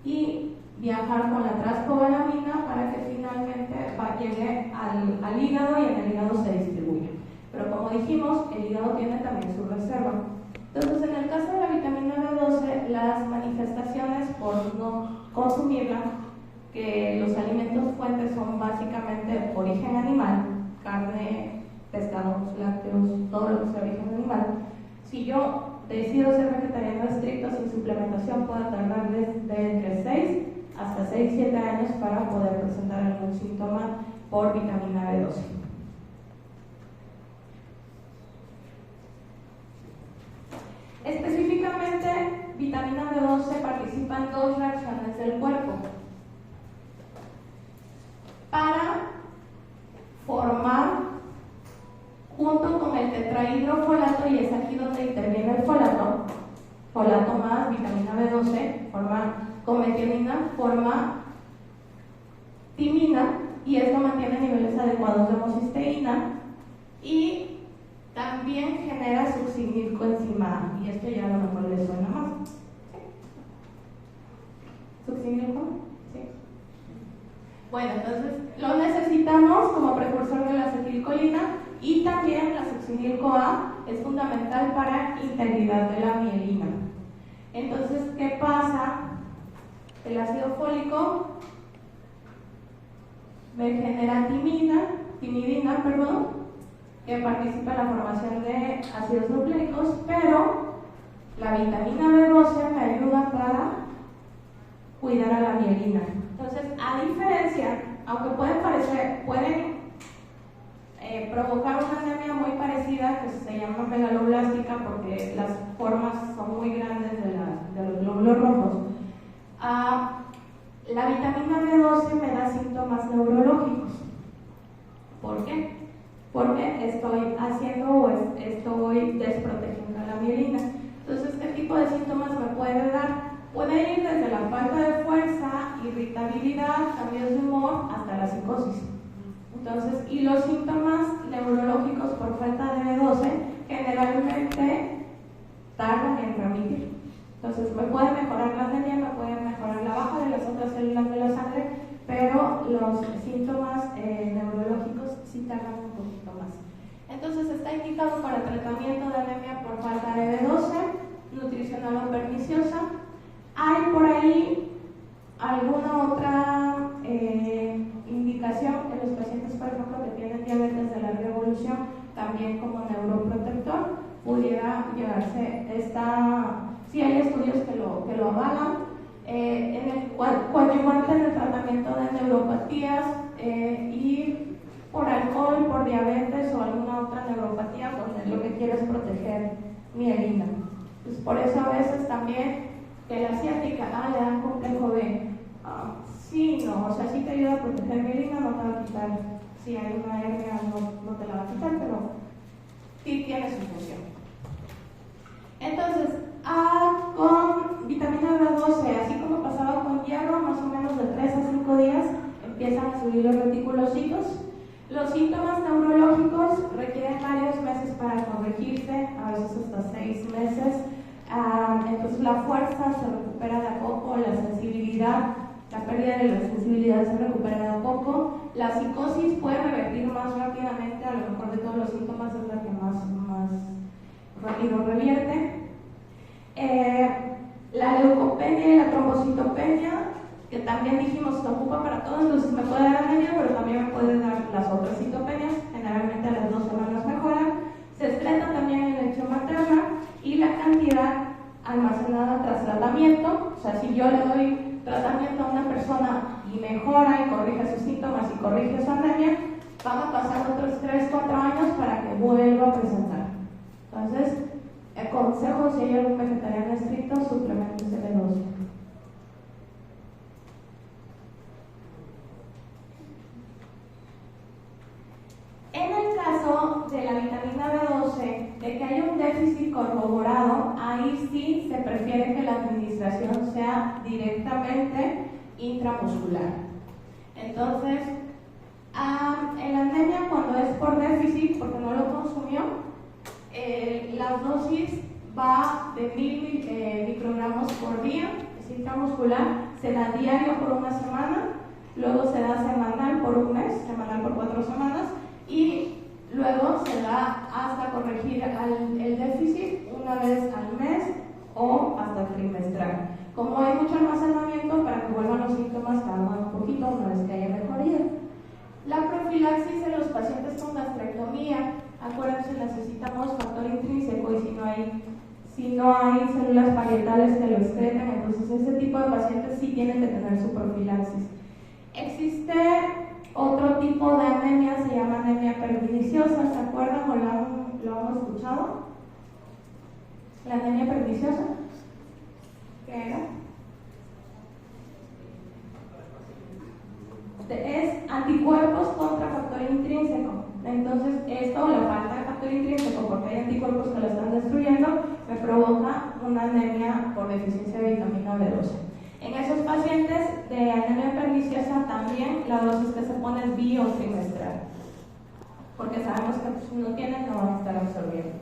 y viajar con la transcobalamina para que finalmente llegue al hígado y en el hígado se distribuya. Pero como dijimos, el hígado tiene también su reserva. Entonces, en el caso de la vitamina B12, las manifestaciones por no consumirla, que los alimentos fuentes son básicamente origen animal, carne, pescados, lácteos, todo lo que sea origen animal. Si yo decido ser vegetariano estricto sin suplementación, puedo tardar de entre 6 hasta 6-7 años para poder presentar algún síntoma por vitamina B12. Específicamente, vitamina B12 participa en 2 reacciones del cuerpo para formar, junto con el tetrahidrofolato, y es aquí donde interviene el folato más vitamina B12, forma con metionina, forma timina, y esto mantiene niveles adecuados de homocisteína y también genera succinilcoenzima A, y esto ya a lo mejor le suena más. ¿Succinilco? Sí. Bueno, entonces lo necesitamos como precursor de la acetilcolina y también la succinilco-A es fundamental para integridad de la mielina. Entonces, ¿qué pasa? El ácido fólico me genera timidina, que participa en la formación de ácidos nucleicos, pero la vitamina B12 me ayuda para cuidar a la mielina. Entonces, a diferencia, aunque pueden provocar una anemia muy parecida, que se llama megaloblástica porque las formas son muy grandes de los glóbulos rojos, la vitamina B12 me da síntomas neurológicos. ¿Por qué? Porque estoy haciendo o estoy desprotegiendo la mielina. Entonces, ¿qué tipo de síntomas me puede dar? Puede ir desde la falta de fuerza, irritabilidad, cambios de humor, hasta la psicosis. Entonces, y los síntomas neurológicos por falta de B12 generalmente tardan en remitir. Entonces, me puede mejorar la anemia, me puede mejorar la baja de las otras células de la sangre, pero los síntomas neurológicos sí tardan un poquito más. Entonces, está indicado para tratamiento de anemia por falta de B12, nutricional o perniciosa. Hay por ahí alguna otra indicación en los pacientes, por ejemplo, que tienen diabetes de larga evolución, también como neuroprotector, pudiera llevarse sí hay estudios que lo avalan. En el coadyuvante en el tratamiento de neuropatías y por alcohol, por diabetes o alguna otra neuropatía, donde lo que quiero es proteger mielina. Pues por eso a veces también que la ciática, le dan complejo B. Sí, no, o sea, sí te ayuda a proteger mielina, no te va a quitar. Si hay una hernia, no te la va a quitar, pero sí tiene su función. Entonces, con vitamina B12, así como pasaba con hierro, más o menos de 3 a 5 días empiezan a subir los reticulocitos. Los síntomas neurológicos requieren varios meses para corregirse, a veces hasta 6 meses. Entonces la fuerza se recupera de a poco, la sensibilidad, la pérdida de la sensibilidad se recupera de a poco. La psicosis puede revertir más rápidamente, a lo mejor de todos los síntomas es la que más rápido revierte. La leucopenia y la trombocitopenia, que también dijimos se ocupa para todo, entonces me puede dar anemia, pero también me puede dar las otras citopenias, generalmente a las 2 semanas mejoran. Se excreta también en leche materna y la cantidad almacenada tras tratamiento, o sea, si yo le doy tratamiento a una persona y mejora y corrige sus síntomas y corrige su anemia, van a pasar otros 3-4 años para que vuelva a presentar. Entonces, aconsejo, si hay algún vegetariano estricto, suplementos de B12. En el caso de la vitamina B12, de que haya un déficit corroborado, ahí sí se prefiere que la administración sea directamente intramuscular. Entonces, en la anemia, cuando es por déficit, porque no lo consumió, la dosis va de 1000 microgramos por día, es intramuscular, se da diario por una semana, luego se da semanal por un mes, semanal por 4 semanas, y luego se da hasta corregir el déficit una vez al mes o hasta trimestral. Como hay mucho almacenamiento, para que vuelvan los síntomas tardan un poquito una vez que haya mejoría. La profilaxis en los pacientes con gastrectomía, acuérdense, necesitamos factor intrínseco y si no hay células parietales que lo excreten, entonces ese tipo de pacientes sí tienen que tener su profilaxis. Existe otro tipo de anemia, se llama anemia perniciosa, ¿se acuerdan o lo han escuchado? La anemia perniciosa, ¿qué era? Es anticuerpos contra factor intrínseco. Entonces, esto, la falta de factor intrínseco, porque hay anticuerpos que lo están destruyendo, me provoca una anemia por deficiencia de vitamina B12. En esos pacientes de anemia perniciosa también la dosis que se pone es bi o trimestral, porque sabemos que si no tienen no van a estar absorbiendo.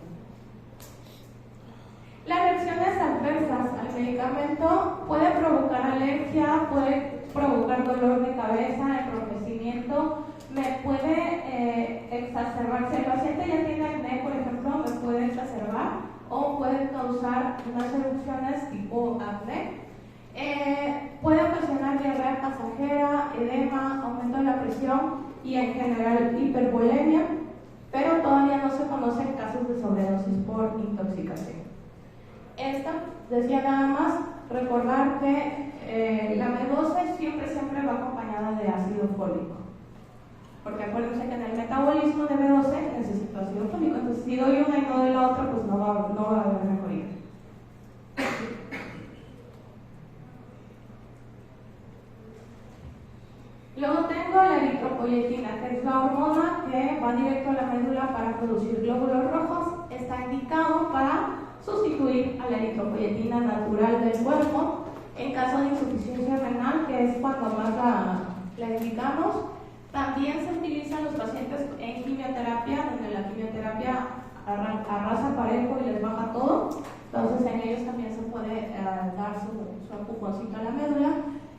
Las reacciones adversas al medicamento puede provocar alergia, puede provocar dolor de cabeza, enrojecimiento, me puede exacerbar. Si el paciente ya tiene acné, por ejemplo, me puede exacerbar o puede causar unas erupciones tipo acné. Puede ocasionar diarrea pasajera, edema, aumento de la presión y en general hipervolemia, pero todavía conocen casos de sobredosis por intoxicación. Esta, decía nada más, recordar que la B12 siempre va acompañada de ácido fólico. Porque acuérdense que en el metabolismo de B12 necesito ácido fólico. Entonces, si doy una y no doy la otra, pues no va a haber mejoría. Luego tengo la eritropoyetina, que es la hormona que va directo a la médula para producir glóbulos rojos. Está indicado para sustituir a la eritropoyetina natural del cuerpo en caso de insuficiencia renal, que es cuando más la indicamos. También se utiliza en los pacientes en quimioterapia, donde la quimioterapia arrasa parejo y les baja todo. Entonces en ellos también se puede dar su empujoncito a la médula.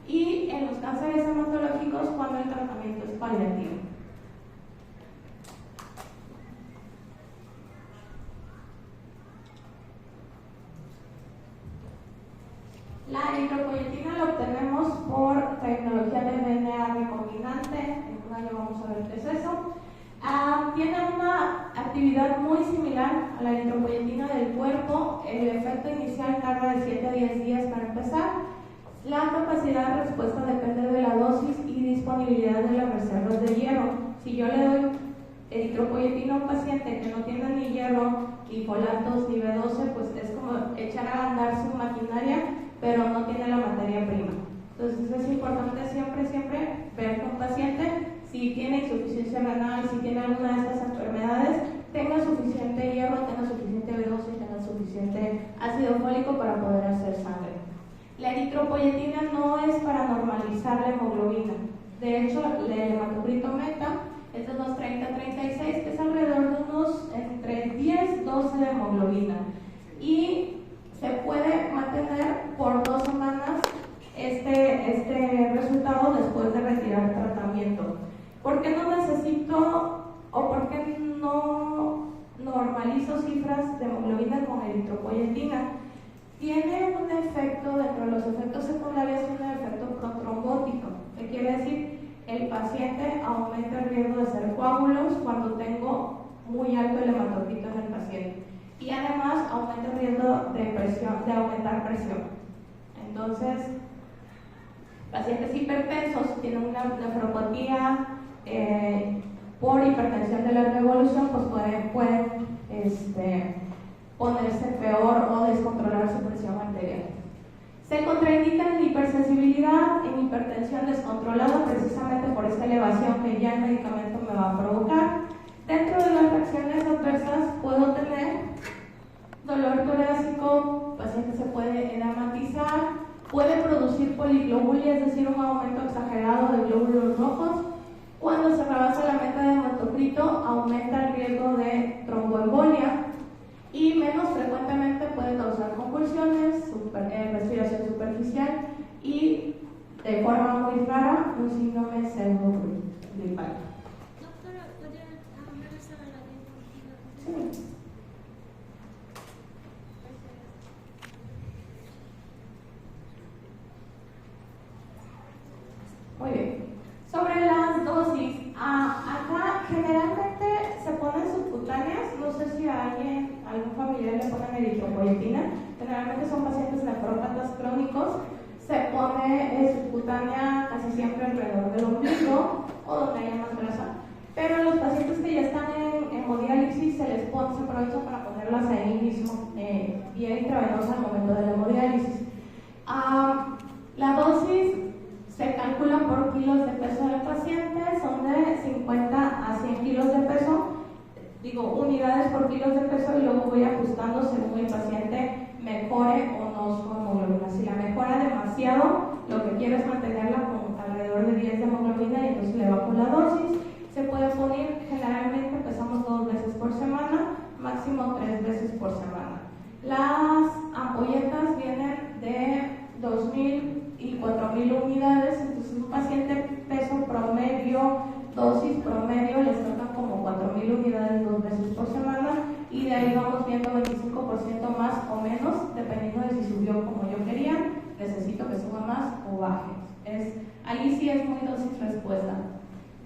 Y en los cánceres hematológicos cuando el tratamiento es paliativo. La eritropoyetina la obtenemos por tecnología de DNA recombinante. En un año vamos a ver qué es eso. Tiene una actividad muy similar a la eritropoyetina del cuerpo. El efecto inicial tarda de 7 a 10 días para empezar. La capacidad de respuesta depende de la dosis y disponibilidad de las reservas de hierro. Si yo le doy eritropoyetina a un paciente que no tiene ni hierro, ni folatos, ni B12, pues es como echar a andar su maquinaria, pero no tiene la materia prima. Entonces es importante siempre ver con un paciente si tiene insuficiencia renal, si tiene alguna de estas enfermedades, tenga suficiente hierro, tenga suficiente B12, tenga suficiente ácido fólico para poder hacer sangre. La eritropoyetina no es para normalizar la hemoglobina. De hecho, el hematocrito meta es de unos 30-36, que es alrededor de unos entre 10-12 de hemoglobina. Y se puede mantener por 2 semanas este resultado después de retirar el tratamiento. ¿Por qué no necesito o por qué no normalizo cifras de hemoglobina con eritropoyetina? Tiene un efecto, dentro de los efectos secundarios, un efecto protrombótico. ¿Qué quiere decir? El paciente aumenta el riesgo de hacer coágulos cuando tengo muy alto el hematocrito en el paciente. Y además aumenta el riesgo de aumentar presión. Entonces, pacientes hipertensos tienen una nefropatía por hipertensión de larga evolución, pues pueden ponerse peor o descontrolar su presión arterial. Se contraindica en hipersensibilidad, en hipertensión descontrolada, precisamente por esta elevación que ya el medicamento me va a provocar. Dentro de las reacciones adversas puedo tener dolor torácico, el paciente se puede edematizar, puede producir poliglobulia, es decir, un aumento exagerado de glóbulos rojos. Cuando se rebasa la meta de hematocrito, aumenta el riesgo de tromboembolia. Y menos frecuentemente puede causar convulsiones, respiración superficial y, de forma muy rara, un síndrome pseudogripal.
Doctora, ¿podría regresar a la diapositiva?
Sí. Muy bien. Sobre las dosis, acá generalmente se ponen subcutáneas. No sé si a algún familiar le ponen eritropoyetina. Generalmente son pacientes nefrópatas crónicos. Se pone subcutánea casi siempre alrededor del ombligo o donde haya más grasa. Pero los pacientes que ya están en hemodiálisis se aprovecha para ponerlas ahí mismo, vía intravenosa al momento de la hemodiálisis. La dosis se calcula por kilos de peso del paciente, son de 50 a 100 kilos de peso, unidades por kilos de peso, y luego voy ajustando según el paciente mejore o no su hemoglobina. Si la mejora demasiado, lo que quiero es mantenerla con alrededor de 10 de hemoglobina y entonces le bajo la dosis. Se puede poner, generalmente empezamos 2 veces por semana, máximo 3 veces por semana. Las ampolletas vienen de 2.000 y 4.000 unidades, entonces un paciente peso promedio, dosis promedio, les tocan como 4.000 unidades 2 veces por semana, y de ahí vamos viendo 25% más o menos, dependiendo de si subió como yo quería, necesito que suba más o baje. Ahí sí es muy dosis respuesta.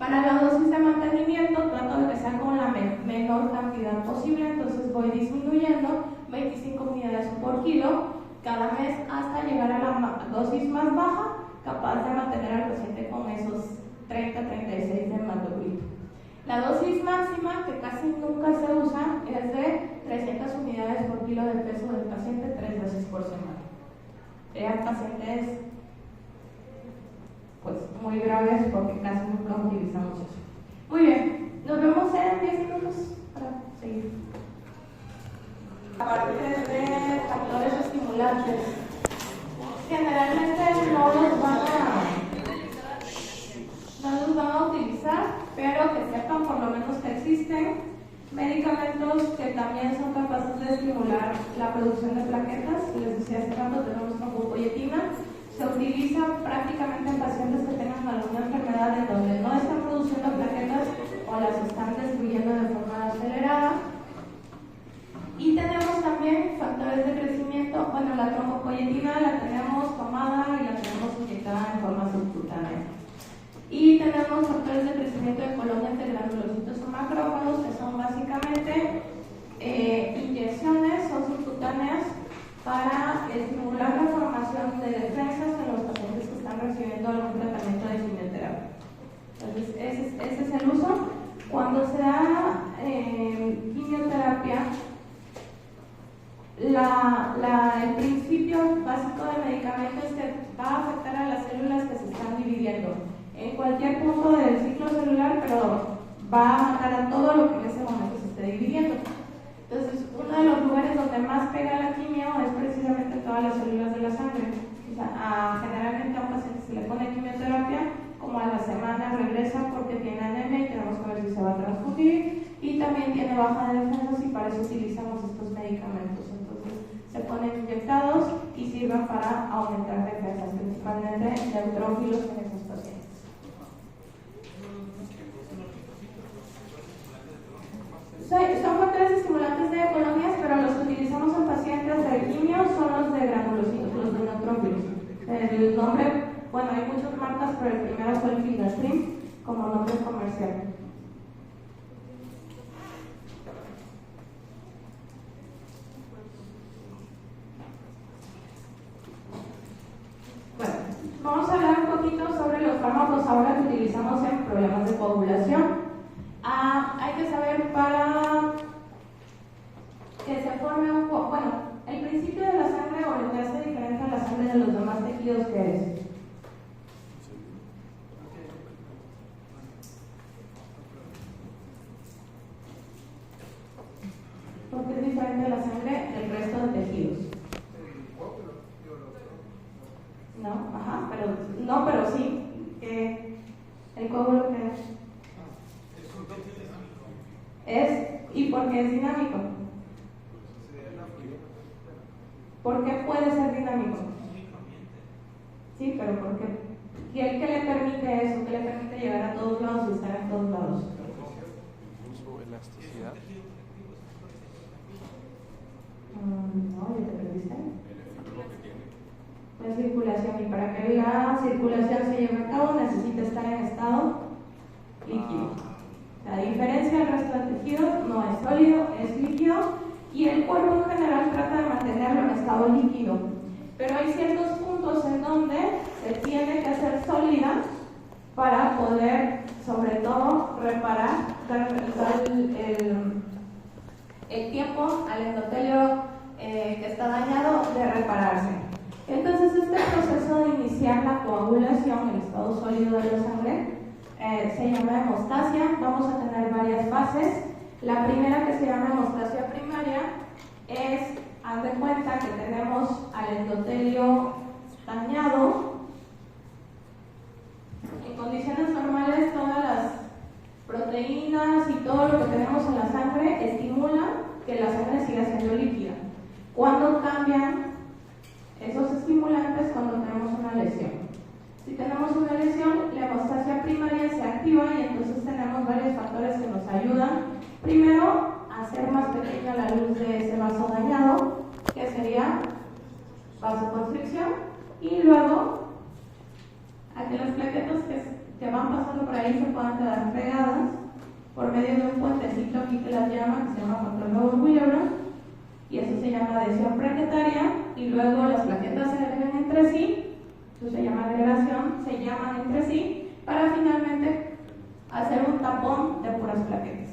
Para la dosis de mantenimiento trato de que sea con la menor cantidad posible, entonces voy disminuyendo 25 unidades por kilo cada mes hasta llegar a la dosis más baja, capaz de mantener al paciente con esos 30-36 de hematocrit. La dosis máxima, que casi nunca se usa, es de 300 unidades por kilo de peso del paciente 3 veces por semana. Hay pacientes pues muy graves porque casi nunca utilizamos eso. Muy bien, nos vemos en 10 minutos para seguir. Aparte de factores estimulantes, generalmente no los van a utilizar, pero que sepan por lo menos que existen medicamentos que también son capaces de estimular la producción de plaquetas. Les decía hace rato, tenemos troncopoyetina. Se utiliza prácticamente en pacientes que tengan alguna enfermedad en donde no están produciendo plaquetas o las están destruyendo de forma acelerada. Y tenemos también factores de crecimiento. Bueno, la troncopoyetina la tenemos tomada y la tenemos inyectada en forma subcutánea. Y tenemos factores de crecimiento de colonias de granulocitos o macrófagos, que son básicamente inyecciones o subcutáneas para estimular la formación de defensas en los pacientes que están recibiendo algún tratamiento de quimioterapia. Entonces, ese es el uso. Cuando se da quimioterapia, el principio básico del medicamento es que va a afectar a las células que se están dividiendo en cualquier punto del ciclo celular, pero va a matar a todo lo que en ese momento se esté dividiendo. Entonces, uno de los lugares donde más pega la quimio es precisamente todas las células de la sangre. O sea, generalmente a un paciente se le pone quimioterapia, como a la semana regresa porque tiene anemia y tenemos que ver si se va a transfundir, y también tiene baja de defensas y para eso utilizamos estos medicamentos. Entonces, se ponen inyectados y sirven para aumentar defensas, principalmente neutrófilos en esos pacientes. Son factores estimulantes de colonias, pero los que utilizamos en pacientes de quimio son los de granulocitos, los de neutrófilos. El nombre, bueno, hay muchas marcas, pero el primero fue el Filastrim como nombre comercial. Bueno, vamos a hablar un poquito sobre los fármacos ahora que utilizamos en problemas de coagulación. Hay que saber para que se forme el principio de la sangre o lo que hace diferente a la sangre de los demás tejidos que es. Porque es diferente a la sangre del resto de tejidos. Pero sí. ¿El coágulo qué es? ¿Y por qué es dinámico? ¿Por qué puede ser dinámico? Sí, pero ¿por qué? ¿Y el que le permite eso? ¿Qué le permite llegar a todos lados y estar en todos lados?
Uso elasticidad.
No, ¿ya te perdiste? La circulación, y para que la circulación se lleve a cabo necesita estar en estado líquido. La diferencia del resto de tejidos no es sólido, es líquido, y el cuerpo en general trata de mantenerlo en estado líquido. Pero hay ciertos puntos en donde se tiene que hacer sólida para poder, sobre todo, reparar, dar el tiempo al endotelio que está dañado de repararse. Entonces, este proceso de iniciar la coagulación, el estado sólido de la sangre, se llama hemostasia. Vamos a tener varias fases. La primera, que se llama hemostasia primaria, es, haz de cuenta que tenemos al endotelio dañado. En condiciones normales, todas las proteínas y todo lo que tenemos en la sangre estimulan que la sangre siga siendo líquida. ¿Cuándo cambian esos estimulantes? Cuando tenemos una lesión. Si tenemos una lesión, la hemostasia primaria se activa y entonces tenemos varios factores que nos ayudan. Primero, a hacer más pequeña la luz de ese vaso dañado, que sería vasoconstricción, y luego a que las plaquetas que van van pasando por ahí se puedan quedar pegadas por medio de un puentecito aquí que las llaman, que se llama control Lobos-Willebrand, y eso se llama adhesión plaquetaria, y luego las plaquetas se agregan entre sí, eso se llama agregación, se llaman entre sí, para finalmente hacer un tapón de puras plaquetas.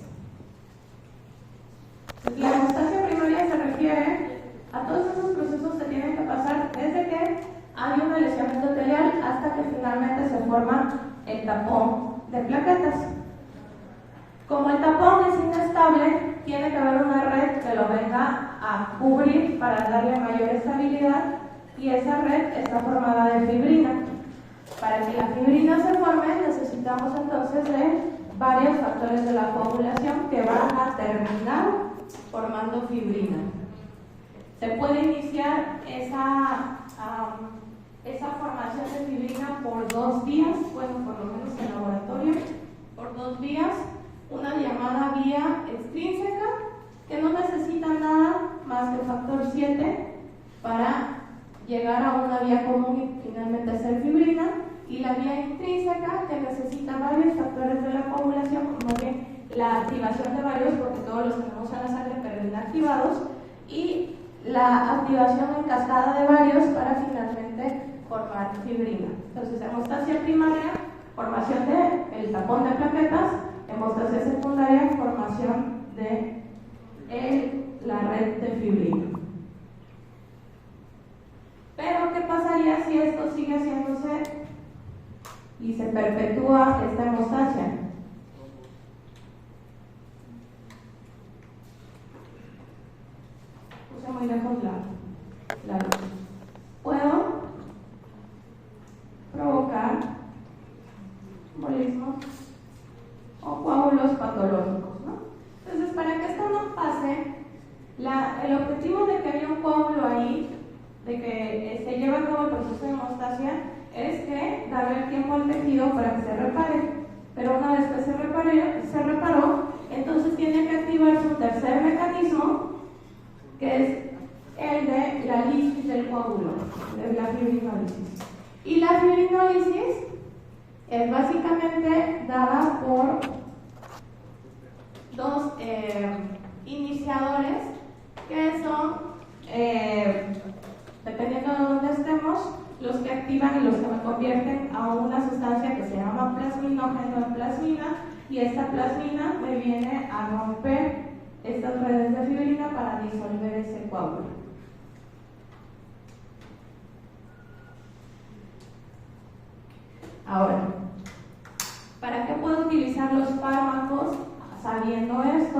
La hemostasia primaria se refiere a todos esos procesos que tienen que pasar desde que hay una lesión endotelial hasta que finalmente se forma el tapón de plaquetas. Como el tapón es inestable, tiene que haber una red que lo venga a cubrir para darle mayor estabilidad, y esa red está formada de fibrina. Para que la fibrina se forme necesitamos entonces de varios factores de la coagulación que van a terminar formando fibrina. Se puede iniciar esa formación de fibrina por 2 vías, bueno, por lo menos en laboratorio, por 2 vías. Una llamada vía extrínseca, que no necesita nada más que factor 7 para llegar a una vía común y finalmente hacer fibrina, y la vía intrínseca, que necesita varios factores de la coagulación, como bien la activación de varios, porque todos los tenemos en la sangre pero inactivados, y la activación en cascada de varios para finalmente formar fibrina. Entonces, hemostasia primaria, formación del tapón de plaquetas; hemostasia secundaria, formación de la red de fibrina. Pero, ¿qué pasaría si esto sigue haciéndose y se perpetúa esta hemostasia? Puse muy lejos la luz. Puedo provocar embolismos o coágulos patológicos, ¿no? Entonces, para que esto no pase, el objetivo de que haya un coágulo ahí, de que se lleve a cabo el proceso de hemostasia, es que darle el tiempo al tejido para que se repare. Pero una vez que se reparó, entonces tiene que activarse un tercer mecanismo, que es el de la lisis del coágulo, de la fibrinólisis. Y la fibrinólisis es básicamente dada por 2 iniciadores que son, dependiendo de dónde estemos, los que activan y los que me convierten a una sustancia que se llama plasminógeno en plasmina, y esta plasmina me viene a romper estas redes de fibrina para disolver ese coágulo. Ahora, ¿para qué puedo utilizar los fármacos sabiendo esto?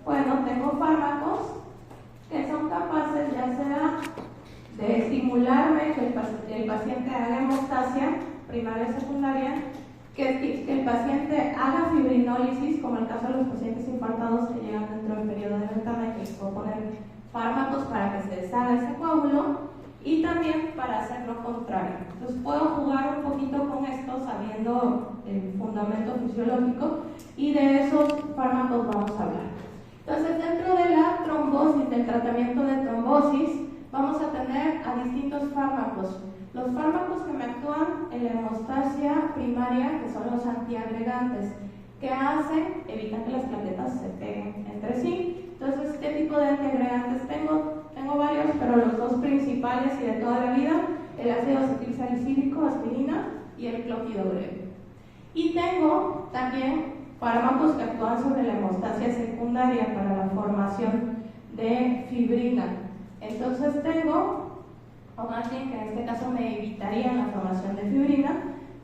Bueno, tengo fármacos que son capaces ya sea de estimularme que el paciente haga hemostasia primaria o secundaria, que el paciente haga fibrinólisis, como el caso de los pacientes infartados que llegan dentro del periodo de ventana y que les puedo poner fármacos para que se deshaga ese coágulo, y también para hacer lo contrario. Entonces puedo jugar un poquito con esto sabiendo el fundamento fisiológico, y de esos fármacos vamos a hablar. Entonces, dentro de la trombosis, del tratamiento de trombosis, vamos a tener a distintos fármacos. Los fármacos que me actúan en la hemostasia primaria, que son los antiagregantes, que hacen, evitan que las plaquetas se peguen entre sí. Entonces, ¿qué tipo de antiagregantes tengo? Tengo varios, pero los 2 principales y de toda la vida: el ácido acetilsalicílico, aspirina, y el clopidogrel. Y tengo también fármacos que actúan sobre la hemostasia secundaria para la formación de fibrina. Entonces tengo, o más bien que en este caso me evitarían la formación de fibrina,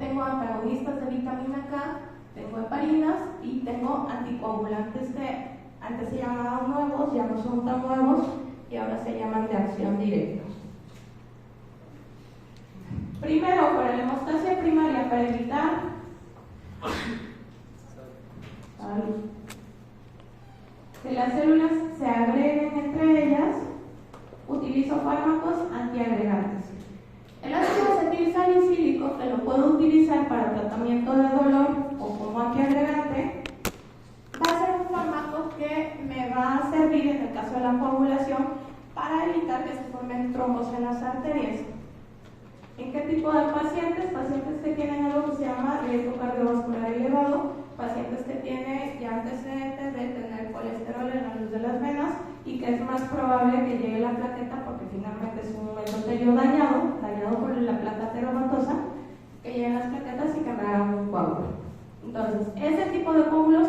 tengo antagonistas de vitamina K, tengo heparinas y tengo anticoagulantes que antes se llamaban nuevos, ya no son tan nuevos y ahora se llaman de acción directa. Primero, para la hemostasia primaria, para evitar que las células se agreguen entre ellas, utilizo fármacos antiagregantes. El ácido acetilsalicílico, que lo puedo utilizar para tratamiento de dolor o como antiagregante, va a ser un fármaco que me va a servir en el caso de la coagulación para evitar que se formen trombos en las arterias. ¿En qué tipo de pacientes? Pacientes que tienen algo que se llama riesgo cardiovascular hagan un coágulo. Entonces, ese tipo de coágulos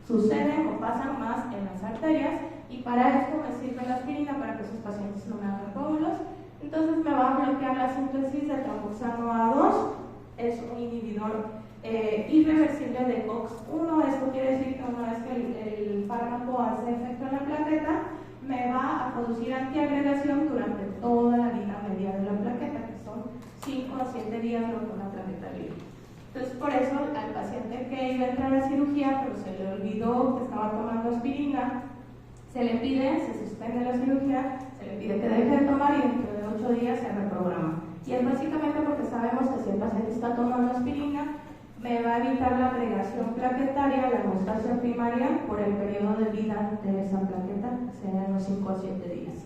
suceden o pasan más en las arterias, y para esto me sirve la aspirina para que esos pacientes no me hagan coágulos. Entonces me va a bloquear la síntesis de tromboxano A2, es un inhibidor irreversible de COX-1. Esto quiere decir que una vez que el fármaco hace efecto en la plaqueta, me va a producir antiagregación durante toda la vida media de la plaqueta, que son 5 a 7 días lo que una plaqueta libre. Entonces, por eso al paciente que iba a entrar a cirugía, pero se le olvidó que estaba tomando aspirina, se le pide, se suspende la cirugía, se le pide que deje de tomar y dentro de 8 días se reprograma. Y es básicamente porque sabemos que si el paciente está tomando aspirina, me va a evitar la agregación plaquetaria, la hemostasia primaria, por el periodo de vida de esa plaqueta, que serán los 5 a 7 días.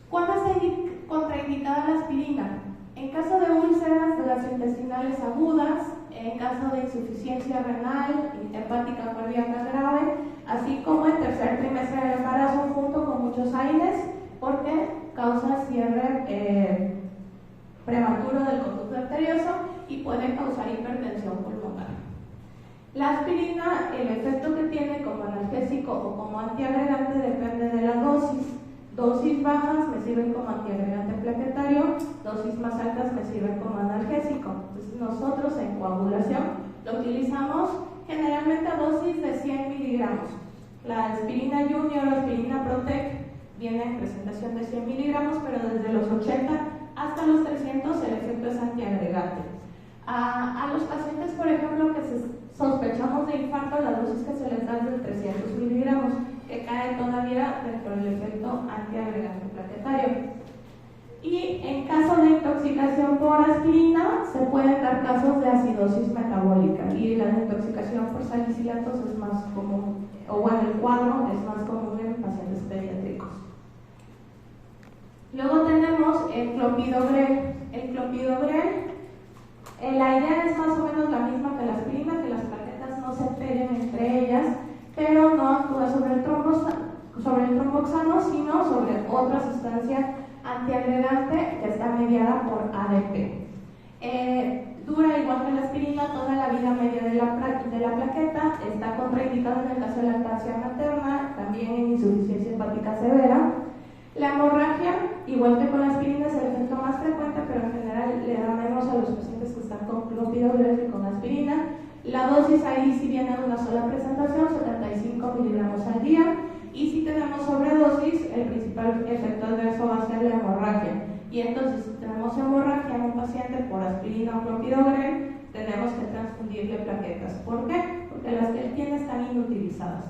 ¿Cuándo está contraindicada la aspirina? En caso de úlceras gastrointestinales agudas, en caso de insuficiencia renal, hepática cardíaca grave, así como en tercer trimestre del embarazo junto con muchos AINES, porque causa cierre prematuro del conducto arterioso y puede causar hipertensión pulmonar. La aspirina, el efecto que tiene como analgésico o como antiagregante depende de la dosis. Dosis bajas me sirven como antiagregante plaquetario, dosis más altas me sirven como analgésico. Entonces nosotros en coagulación lo utilizamos generalmente a dosis de 100 miligramos. La aspirina Junior o aspirina Protec viene en presentación de 100 miligramos, pero desde los 80 hasta los 300 el efecto es antiagregante. A los pacientes, por ejemplo, que sospechamos de infarto, la dosis que se les da es de 300 miligramos, que cae todavía dentro del efecto antiagregante plaquetario. Y en caso de intoxicación por aspirina, se pueden dar casos de acidosis metabólica, y la intoxicación por salicilatos es más común, o bueno, el cuadro es más común en pacientes pediátricos. Luego tenemos el clopidogrel. El clopidogrel, la idea es más o menos la misma que la aspirina, que las plaquetas no se peguen entre ellas, pero no actúa sobre el tromboxano, sino sobre otra sustancia antiagregante que está mediada por ADP. Dura igual que la aspirina toda la vida media de la plaqueta, está contraindicado en el caso de lactancia materna, también en insuficiencia hepática severa. La hemorragia, igual que con la aspirina, es el efecto más frecuente, pero en general le da menos a los pacientes que están con clopidogrel que con aspirina. La dosis ahí sí viene en una sola presentación, 75 miligramos al día, y si tenemos sobredosis, el principal efecto adverso va a ser la hemorragia. Y entonces, si tenemos hemorragia en un paciente por aspirina o clopidogrel, tenemos que transfundirle plaquetas. ¿Por qué? Porque las que él tiene están inutilizadas.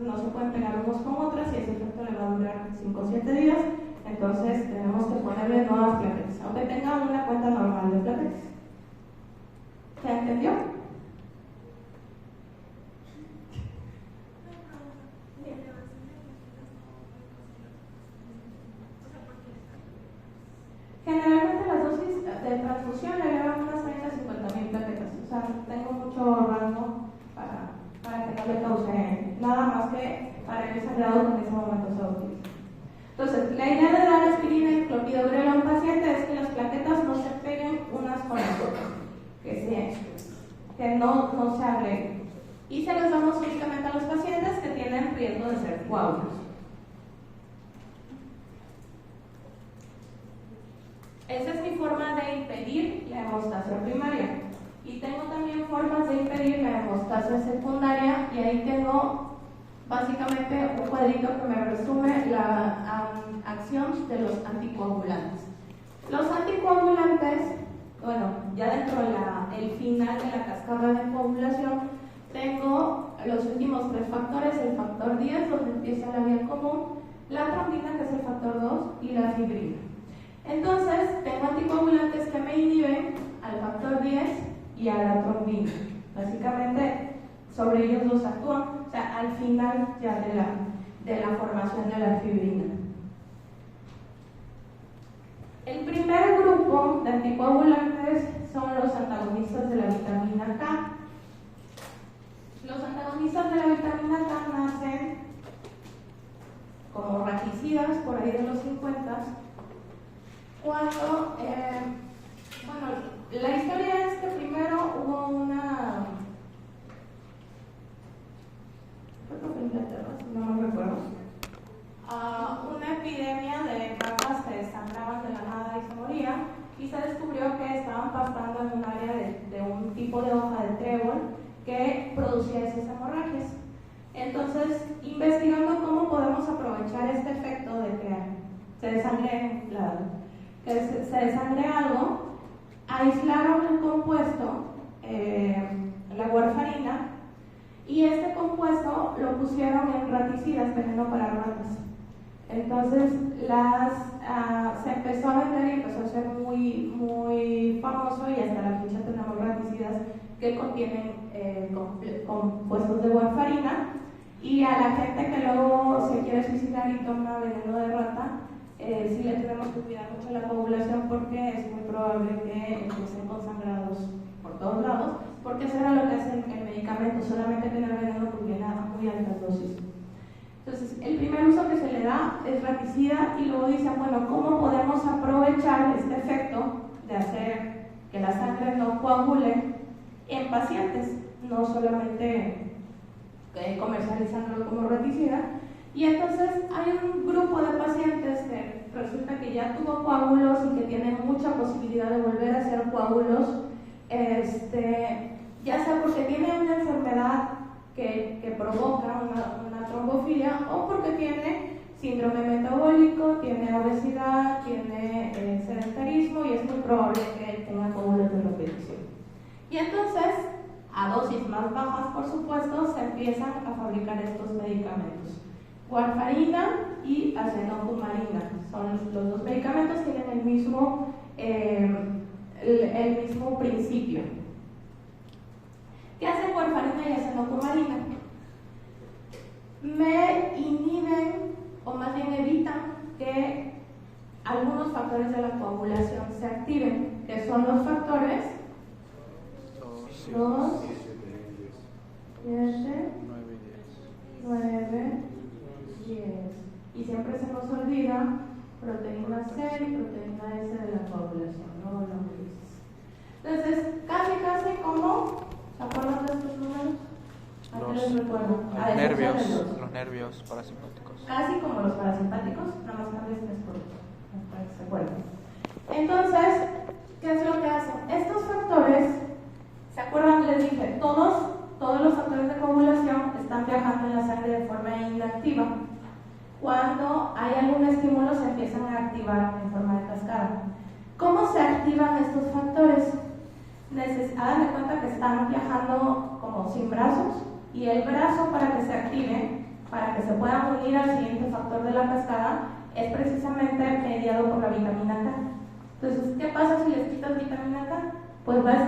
No se pueden pegar unos con otras y ese efecto le va a durar 5 o 7 días, entonces tenemos que ponerle nuevas plaquetas, aunque tenga una cuenta normal de plaquetas. ¿Se entendió? Generalmente las dosis de transfusión le elevan unas 30 a 50,000 plaquetas, o sea, tengo mucho rango para que no le cause nada más que para el sangrado que en ese momento se utiliza. Entonces, la idea de dar aspirina y clopidogrel a un paciente es que las plaquetas no se peguen unas con las otras, que no se agreguen. Y se los damos únicamente a los pacientes que tienen riesgo de ser coágulos. Esa es mi forma de impedir la hemostasia primaria. Y tengo también formas de impedir la hemostasia secundaria, y ahí tengo básicamente un cuadrito que me resume la acción de los anticoagulantes. Los anticoagulantes, bueno, ya dentro del final de la cascada de coagulación, tengo los últimos 3 factores: el factor 10, donde empieza la vía común, la trombina, que es el factor 2, y la fibrina. Entonces, tengo anticoagulantes que me inhiben al factor 10 y a la trombina. Básicamente, sobre ellos dos actúan, o sea, al final ya de la formación de la fibrina. El primer grupo de anticoagulantes son los antagonistas de la vitamina K. Los antagonistas de la vitamina K nacen como raquicidas por ahí de los 50, cuando, La historia es que primero hubo creo que fue en Inglaterra, no me recuerdo, una epidemia de vacas que desangraban de la nada y se morían, y se descubrió que estaban pastando en un área de un tipo de hoja de trébol que producía esas hemorragias. Entonces, investigando cómo podemos aprovechar este efecto de que se desangre algo, aislaron el compuesto, la warfarina, y este compuesto lo pusieron en raticidas, veneno para ratas. Entonces se empezó a vender y empezó a ser muy, muy famoso, y hasta la fecha tenemos raticidas que contienen compuestos de warfarina, y a la gente que luego se quiere suicidar y toma veneno de rata, sí le tenemos que cuidar mucho la población, porque es muy probable que empiecen con sangrados por todos lados, porque eso era lo que hace el medicamento, solamente tener veneno porque viene a muy altas dosis. Entonces, el primer uso que se le da es raticida, y luego dicen, bueno, ¿cómo podemos aprovechar este efecto de hacer que la sangre no coagule en pacientes, no solamente comercializándolo como raticida? Y entonces hay un grupo de pacientes que resulta que ya tuvo coágulos y que tienen mucha posibilidad de volver a hacer coágulos, ya sea porque tiene una enfermedad que provoca una trombofilia, o porque tiene síndrome metabólico, tiene obesidad, tiene sedentarismo, y es muy probable que tenga coágulos de repetición. Y entonces, a dosis más bajas, por supuesto, se empiezan a fabricar estos medicamentos. Warfarina y acenocumarina son los dos medicamentos, tienen el mismo principio. ¿Qué hacen warfarina y acenocumarina? Me inhiben, o más bien evitan, que algunos factores de la coagulación se activen, que son los factores 2, 7, 9, 10. Y siempre se nos olvida proteína C y proteína S de la coagulación, no lo dices. Entonces, casi como, ¿se acuerdan de estos números? ¿A qué les recuerdo?
Los nervios parasimpáticos.
Casi como los parasimpáticos, nada más cambias 3 por 1, para que se acuerden. Entonces, ¿qué es lo que hacen? Estos factores, ¿se acuerdan? Les dije, todos los factores de coagulación están viajando en la sangre de forma inactiva. Cuando hay algún estímulo, se empiezan a activar en forma de cascada. ¿Cómo se activan estos factores? Hagan de cuenta que están viajando como sin brazos, y el brazo, para que se active, para que se puedan unir al siguiente factor de la cascada, es precisamente mediado por la vitamina K. Entonces, ¿qué pasa si les quitas vitamina K? Pues va a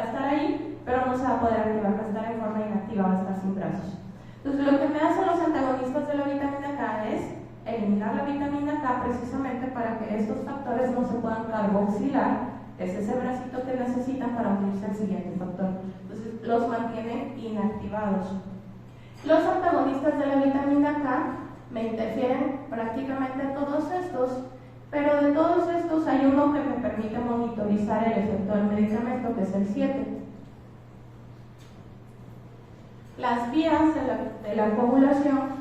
estar ahí, pero no se va a poder activar, va a estar en forma inactiva, va a estar sin brazos. Entonces, lo que me hacen los antagonistas de la vitamina K es eliminar la vitamina K, precisamente para que estos factores no se puedan carboxilar, que es ese bracito que necesitan para unirse al siguiente factor. Entonces, los mantienen inactivados. Los antagonistas de la vitamina K me interfieren prácticamente en todos estos, pero de todos estos hay uno que me permite monitorizar el efecto del medicamento, que es el 7. Las vías de la coagulación,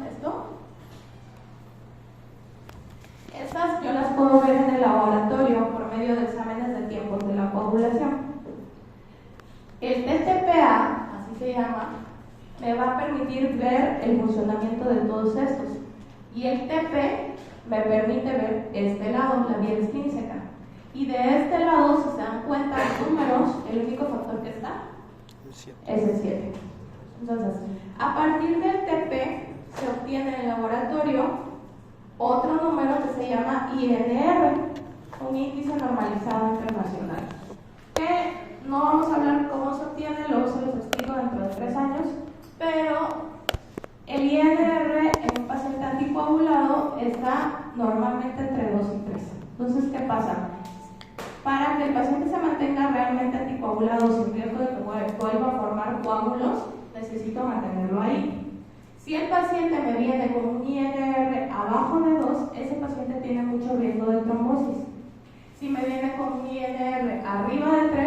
estas yo las puedo ver en el laboratorio por medio de exámenes de tiempos de la coagulación. El TTPA, así se llama, me va a permitir ver el funcionamiento de todos estos, y el TP me permite ver este lado, la vía extrínseca, y de este lado, si se dan cuenta, los números, el único factor que está es el 7. Entonces, a partir del TP se obtiene en el laboratorio otro número que se llama INR, un índice normalizado internacional, que no vamos a hablar cómo se obtiene, luego se los explico dentro de 3 años, pero el INR en un paciente anticoagulado está normalmente entre 2 y 3. Entonces, ¿qué pasa? Para que el paciente se mantenga realmente anticoagulado sin riesgo de que vuelva a formar coágulos, necesito mantenerlo ahí. Si el paciente me viene con un INR abajo de 2, ese paciente tiene mucho riesgo de trombosis. Si me viene con un INR arriba de 3,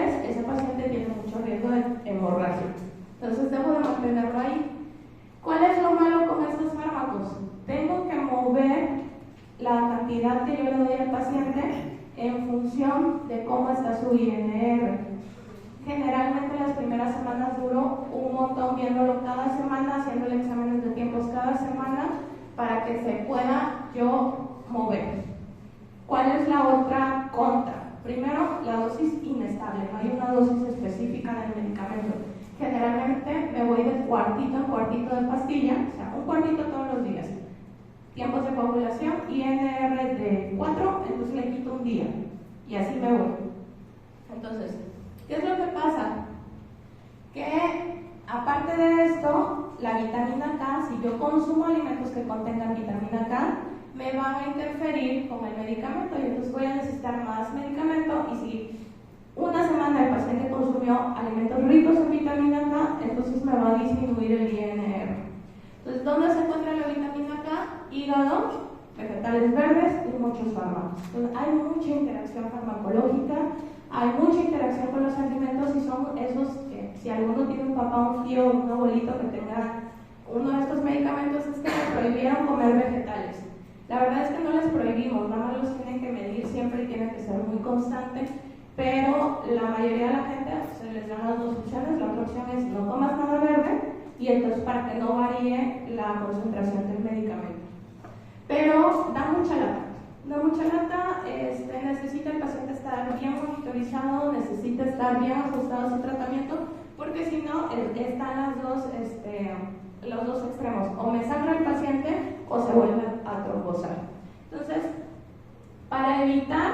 cómo está su INR. Generalmente las primeras semanas duro un montón viéndolo cada semana, haciéndole exámenes de tiempos cada semana para que se pueda yo mover. ¿Cuál es la otra contra? Primero, la dosis inestable, no hay una dosis específica del medicamento. Generalmente me voy de cuartito en cuartito de pastilla, o sea, un cuartito todos los días. Tiempos de coagulación, INR de 4, entonces le quito un día y así me voy. Entonces, ¿qué es lo que pasa? Que aparte de esto, la vitamina K, si yo consumo alimentos que contengan vitamina K, me van a interferir con el medicamento y entonces voy a necesitar más medicamento. Y si una semana el paciente consumió alimentos ricos en vitamina K, entonces me va a disminuir el INR. Entonces, ¿dónde se encuentra la vitamina K? Hígado, vegetales verdes y muchos fármacos. Entonces, hay mucha interacción farmacológica, hay mucha interacción con los alimentos y son esos que si alguno tiene un papá, un tío, un abuelito que tenga uno de estos medicamentos, es que les prohibieron comer vegetales. La verdad es que no les prohibimos, nada más los tienen que medir siempre y tienen que ser muy constantes, pero la mayoría de la gente se les dan las dos opciones. La otra opción es no comas nada verde y entonces para que no varíe la concentración del medicamento. Pero da mucha lata, necesita el paciente estar bien monitorizado, necesita estar bien ajustado a su tratamiento, porque si no, están los dos extremos, o me sangra el paciente o se vuelve a trombosar. Entonces, para evitar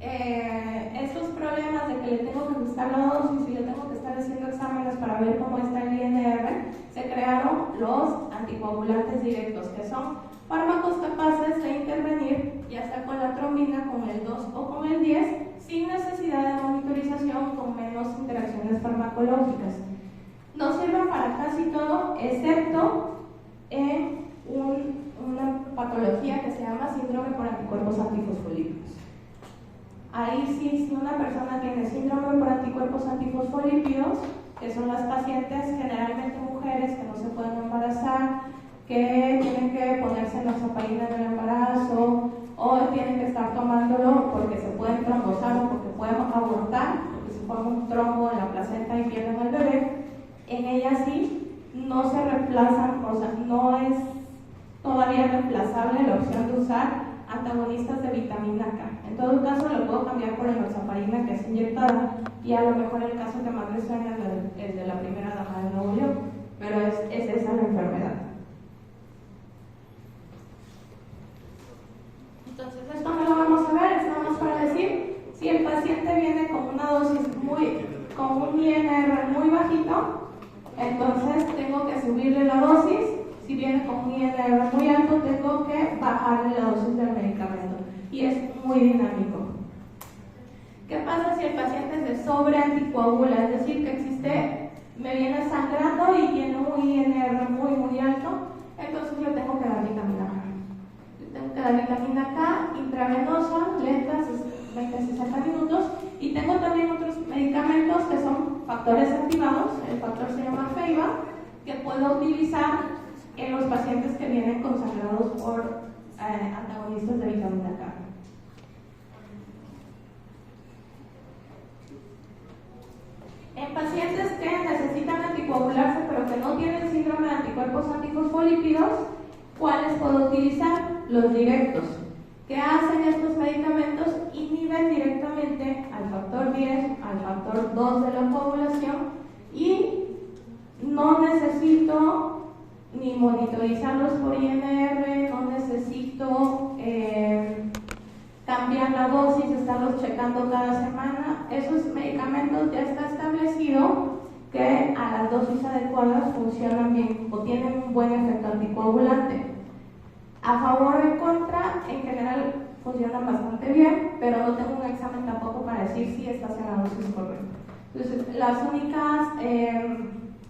estos problemas de que le tengo que ajustar la dosis y le tengo que estar haciendo exámenes para ver cómo está el INR, se crearon los anticoagulantes directos, que son fármacos capaces de intervenir ya sea con la trombina, con el 2 o con el 10, sin necesidad de monitorización, con menos interacciones farmacológicas. No sirven para casi todo, excepto en una patología que se llama síndrome por anticuerpos antifosfolípicos. Ahí sí, si una persona tiene síndrome por anticuerpos antifosfolípidos, que son las pacientes, generalmente mujeres que no se pueden embarazar, que tienen que ponerse enoxaparina en el embarazo o tienen que estar tomándolo porque se pueden trombosar o porque pueden abortar, porque se forma un trombo en la placenta y pierden al bebé. En ellas sí no se reemplazan, o sea, no es todavía reemplazable la opción de usar antagonistas de vitamina K. En todo caso lo puedo cambiar por enoxaparina, que es inyectada, y a lo mejor el caso que más les suena es el de la primera dama de Nuevo León, pero es esa la enfermedad. Entonces esto no lo vamos a ver, es nada más para decir, si el paciente viene con una dosis con un INR muy bajito, entonces tengo que subirle la dosis. Si viene con un INR muy alto, tengo que bajarle la dosis del medicamento, y es muy dinámico. ¿Qué pasa si el paciente se sobreanticoagula? Es decir, que me viene sangrando y tiene un INR muy alto, entonces yo tengo que dar vitamina K. Tengo que dar vitamina K intravenosa, lenta, 20-60 minutos, y tengo también otros medicamentos que son factores activados. El factor se llama FEIBA, que puedo utilizar en los pacientes que vienen consagrados por antagonistas de vitamina K. En pacientes que necesitan anticoagularse pero que no tienen síndrome de anticuerpos antifosfolípidos, ¿cuáles puedo utilizar? Los directos. ¿Qué hacen estos medicamentos? Inhiben directamente al factor 10, al factor 2 de la coagulación, y no necesito ni monitorizarlos por INR, no necesito cambiar la dosis, estarlos checando cada semana. Esos medicamentos ya está establecido que a las dosis adecuadas funcionan bien o tienen un buen efecto anticoagulante. A favor o en contra, en general funcionan bastante bien, pero no tengo un examen tampoco para decir si estás en la dosis correcta. Entonces, las únicas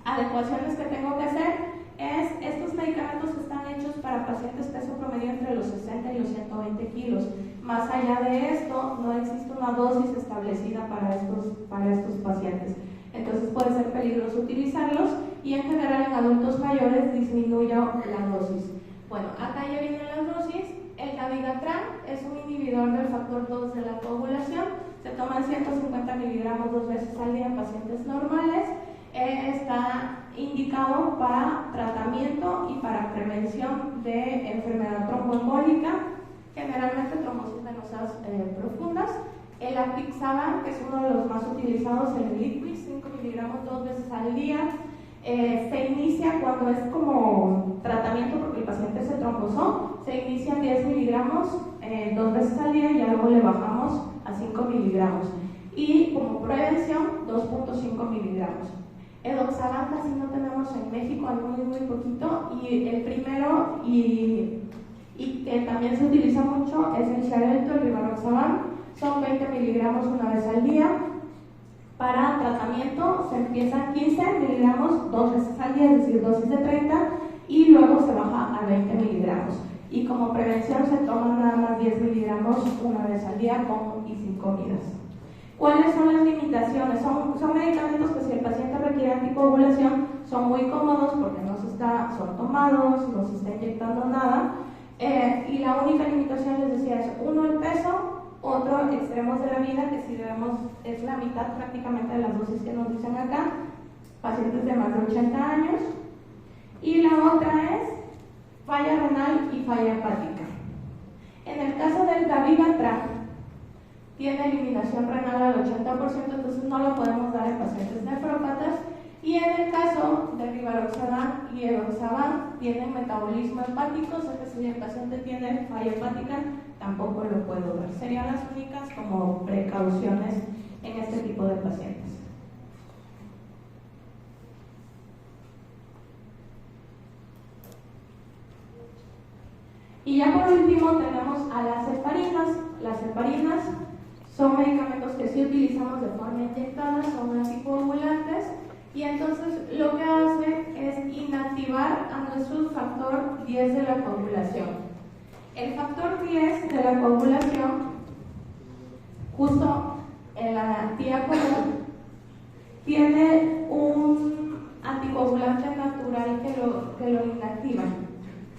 adecuaciones que tengo que hacer es, estos medicamentos están hechos para pacientes peso promedio entre los 60 y los 120 kilos. Más allá de esto, no existe una dosis establecida para estos pacientes. Entonces puede ser peligroso utilizarlos, y en general en adultos mayores disminuyo la dosis. Bueno, acá ya vienen las dosis. El Dabigatran es un inhibidor del factor 2 de la coagulación. Se toman 150 miligramos 2 veces al día en pacientes normales. Está indicado para tratamiento y para prevención de enfermedad tromboembólica, generalmente trombosis venosas profundas. El apixaban, que es uno de los más utilizados en el liquid, 5 miligramos 2 veces al día. Se inicia cuando es como tratamiento porque el paciente se trombosó, se inician 10 miligramos 2 veces al día y ya luego le bajamos a 5 miligramos. Y como prevención, 2.5 miligramos. Edoxaban casi no tenemos en México, hay muy poquito, y el primero y que también se utiliza mucho es el Xarelto, el Rivaroxaban, son 20 miligramos una vez al día. Para tratamiento se empieza 15 miligramos 2 veces al día, es decir, dosis de 30, y luego se baja a 20 miligramos. Y como prevención se toman nada más 10 miligramos una vez al día con y sin comidas. ¿Cuáles son las limitaciones? Son medicamentos que si el paciente requiere anticoagulación son muy cómodos porque son tomados, no se está inyectando nada. Y la única limitación, les decía, es uno, el peso, otro, extremos de la vida, que si vemos es la mitad prácticamente de las dosis que nos dicen acá, pacientes de más de 80 años. Y la otra es falla renal y falla hepática. En el caso del Dabigatran, tiene eliminación renal al 80%, entonces no lo podemos dar en pacientes nefrópatas. Y en el caso de Rivaroxaban y Edoxaban, tienen metabolismo hepático, o sea que si el paciente tiene falla hepática, tampoco lo puedo dar. Serían las únicas como precauciones en este tipo de pacientes. Y ya por último tenemos a las heparinas. Las heparinas son medicamentos que sí utilizamos de forma inyectada, son anticoagulantes, y entonces lo que hacen es inactivar a nuestro factor 10 de la coagulación. El factor 10 de la coagulación, justo en la tía común, tiene un anticoagulante natural que lo inactiva.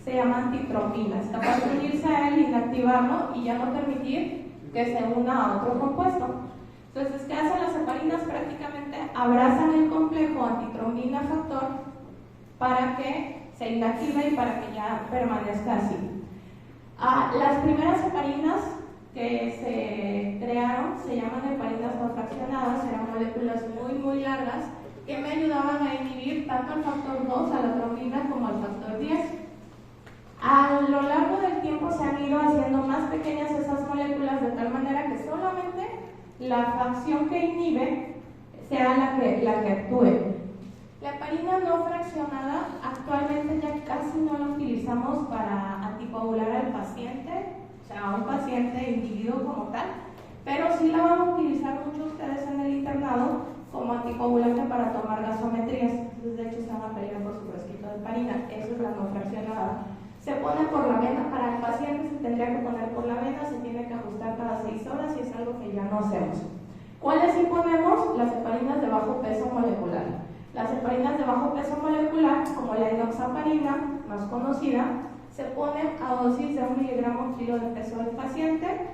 Se llama antitrombina. Es capaz de unirse a él, inactivarlo y ya no permitir que se una a otro compuesto. Entonces, ¿qué hacen las heparinas? Prácticamente abrazan el complejo antitrombina factor para que se inactive y para que ya permanezca así. Las primeras heparinas que se crearon se llaman heparinas no fraccionadas, eran moléculas muy largas que me ayudaban a inhibir tanto el factor 2 a la trombina como el factor 10. A lo largo del tiempo se han ido haciendo más pequeñas esas moléculas de tal manera que solamente la fracción que inhibe sea la que actúe. La heparina no fraccionada actualmente ya casi no la utilizamos para anticoagular al paciente, o sea, a un paciente individuo como tal, pero sí la van a utilizar muchos ustedes en el internado como anticoagulante para tomar gasometrías. Entonces, de hecho, se van a pelear por su frasquito de heparina. Eso es la no fraccionada. Se pone por la vena, para el paciente se tendría que poner por la vena, se tiene que ajustar cada 6 horas y es algo que ya no hacemos. ¿Cuáles sí ponemos? Las heparinas de bajo peso molecular. Las heparinas de bajo peso molecular, como la enoxaparina, más conocida, se ponen a dosis de 1 miligramo kilo de peso del paciente.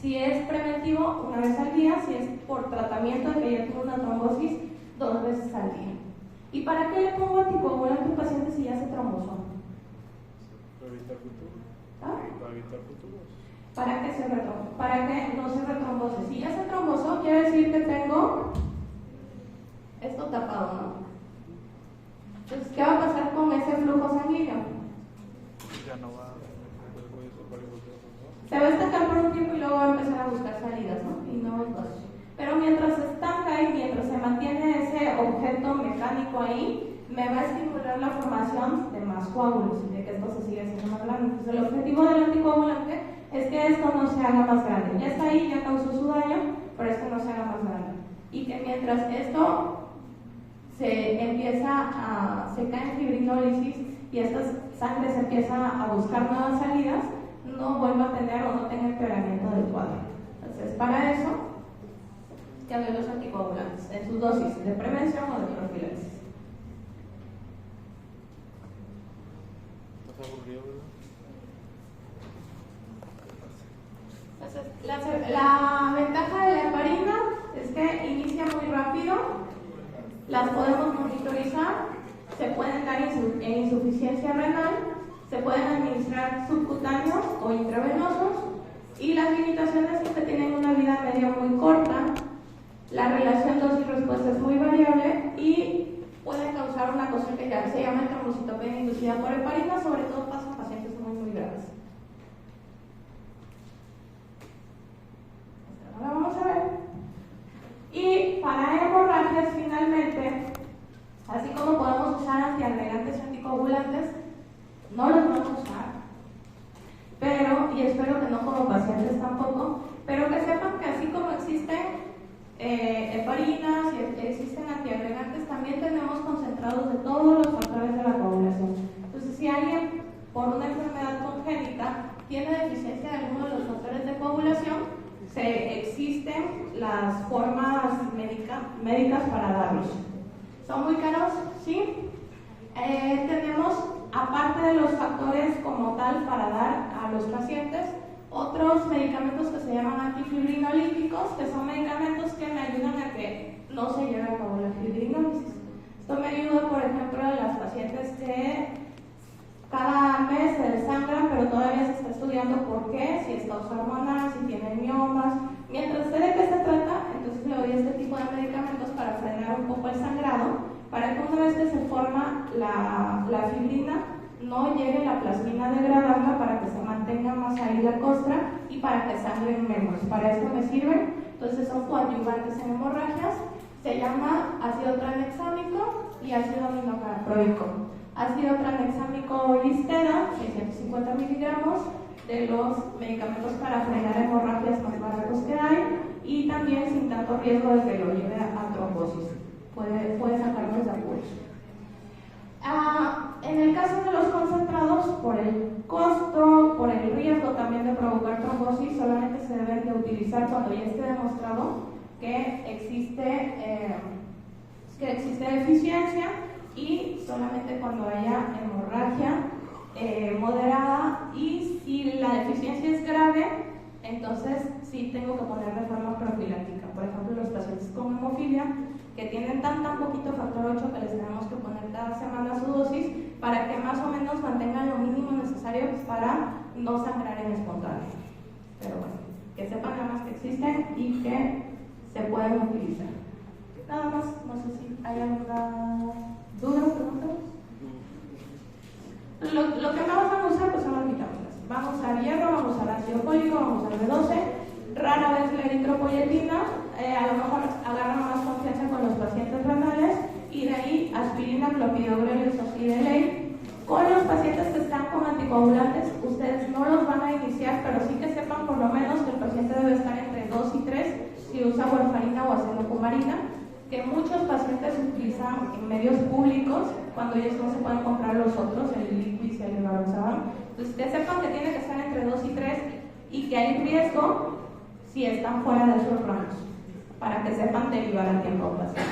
Si es preventivo, una vez al día; si es por tratamiento de que ya tuvo una trombosis, 2 veces al día. ¿Y para qué le pongo anticoagulante a un paciente si ya se trombosó?
Para evitar futuros.
¿Ah?
Para evitar futuros.
¿Para qué para que no se retrombose? Si ya se trombosó, quiere decir que tengo esto tapado, ¿no? Entonces, ¿qué va a pasar con ese flujo sanguíneo?
Ya no va.
Se va a estancar por un tiempo y luego va a empezar a buscar salidas, ¿no? Y nuevos vasos. Pero mientras se estanca y mientras se mantiene ese objeto mecánico ahí, me va a estimular la formación de más coágulos y de que esto se siga haciendo más grande. Entonces, el objetivo del anticoagulante es que esto no se haga más grande. Ya está ahí, ya causó su daño, pero es que no se haga más grande. Y que mientras esto se cae en fibrinólisis y esta sangre se empieza a buscar nuevas salidas, no vuelva a tener o no tenga empeoramiento del cuadro. Entonces, para eso, que hablen los anticoagulantes en sus dosis de prevención o de profilaxis.
¿Estás aburrido, verdad?
insuficiencia renal, se pueden administrar subcutáneos o intravenosos, y las limitaciones es que tienen una vida media muy corta, la relación dosis-respuesta es muy variable y pueden causar una cosa que ya se llama trombocitopenia inducida por heparina, sobre todo pasa en pacientes muy graves. Ahora vamos a ver. Y para hemorragias, finalmente, así como podemos usar antiagregantes y anticoagulantes, no los vamos a usar, pero, y espero que no como pacientes tampoco, pero que sepan que así como existen heparinas y existen antiagregantes, también tenemos concentrados de todos los factores de la coagulación. Entonces, si alguien por una enfermedad congénita tiene deficiencia de alguno de los factores de coagulación, existen las formas médicas para darlos. ¿Son muy caros? Sí. Tenemos, aparte de los factores como tal para dar a los pacientes, otros medicamentos que se llaman antifibrinolíticos, que son medicamentos que me ayudan a que no se lleve a cabo la fibrinólisis. Esto me ayuda, por ejemplo, a las pacientes que cada mes se desangran, pero todavía se está estudiando por qué, si es causa hormonal, si tienen miomas. Mientras sé de qué se trata, entonces le doy este tipo de medicamentos para frenar un poco el sangrado, para que una vez que se forma la fibrina, no llegue la plasmina degradada, para que se mantenga más ahí la costra y para que sangren menos. Para esto me sirven. Entonces son coadyuvantes en hemorragias. Se llama ácido tranexámico y ácido aminocaproico. Ácido tranexámico Listera, 650 miligramos, de los medicamentos para frenar hemorragias más baratos que hay, y también sin tanto riesgo de que lo lleve a trombosis. Puede sacarnos de apuros. En el caso de los concentrados, por el costo, por el riesgo también de provocar trombosis, solamente se deben de utilizar cuando ya esté demostrado que existe deficiencia, y solamente cuando haya hemorragia moderada, y si la deficiencia es grave, entonces sí tengo que poner de forma profiláctica. Por ejemplo, los pacientes con hemofilia, que tienen tan poquito factor 8 que les tenemos que poner cada semana su dosis, para que más o menos mantengan lo mínimo necesario para no sangrar en espontáneo. Pero bueno, que sepan nada más que existen y que se pueden utilizar. Nada más, no sé si hay alguna duda o pregunta. Lo que no van a usar pues son las vitaminas. Vamos a hierro, vamos al ácido fólico, vamos al B12, rara vez la eritropoyetina, a lo mejor agarran más confianza con los pacientes renales, y de ahí aspirina, clopidogrel, isosí de ley. Con los pacientes que están con anticoagulantes, ustedes no los van a iniciar, pero sí que sepan por lo menos que el paciente debe estar entre 2 y 3 si usa warfarina o acetocumarina, que muchos pacientes utilizan en medios públicos cuando ellos no se pueden comprar los otros, el Liquis y el Rivaroxaban. Entonces, que sepan que tiene que estar entre 2 y 3 y que hay riesgo si están fuera de esos rangos, para que sepan derivar a tiempo al paciente.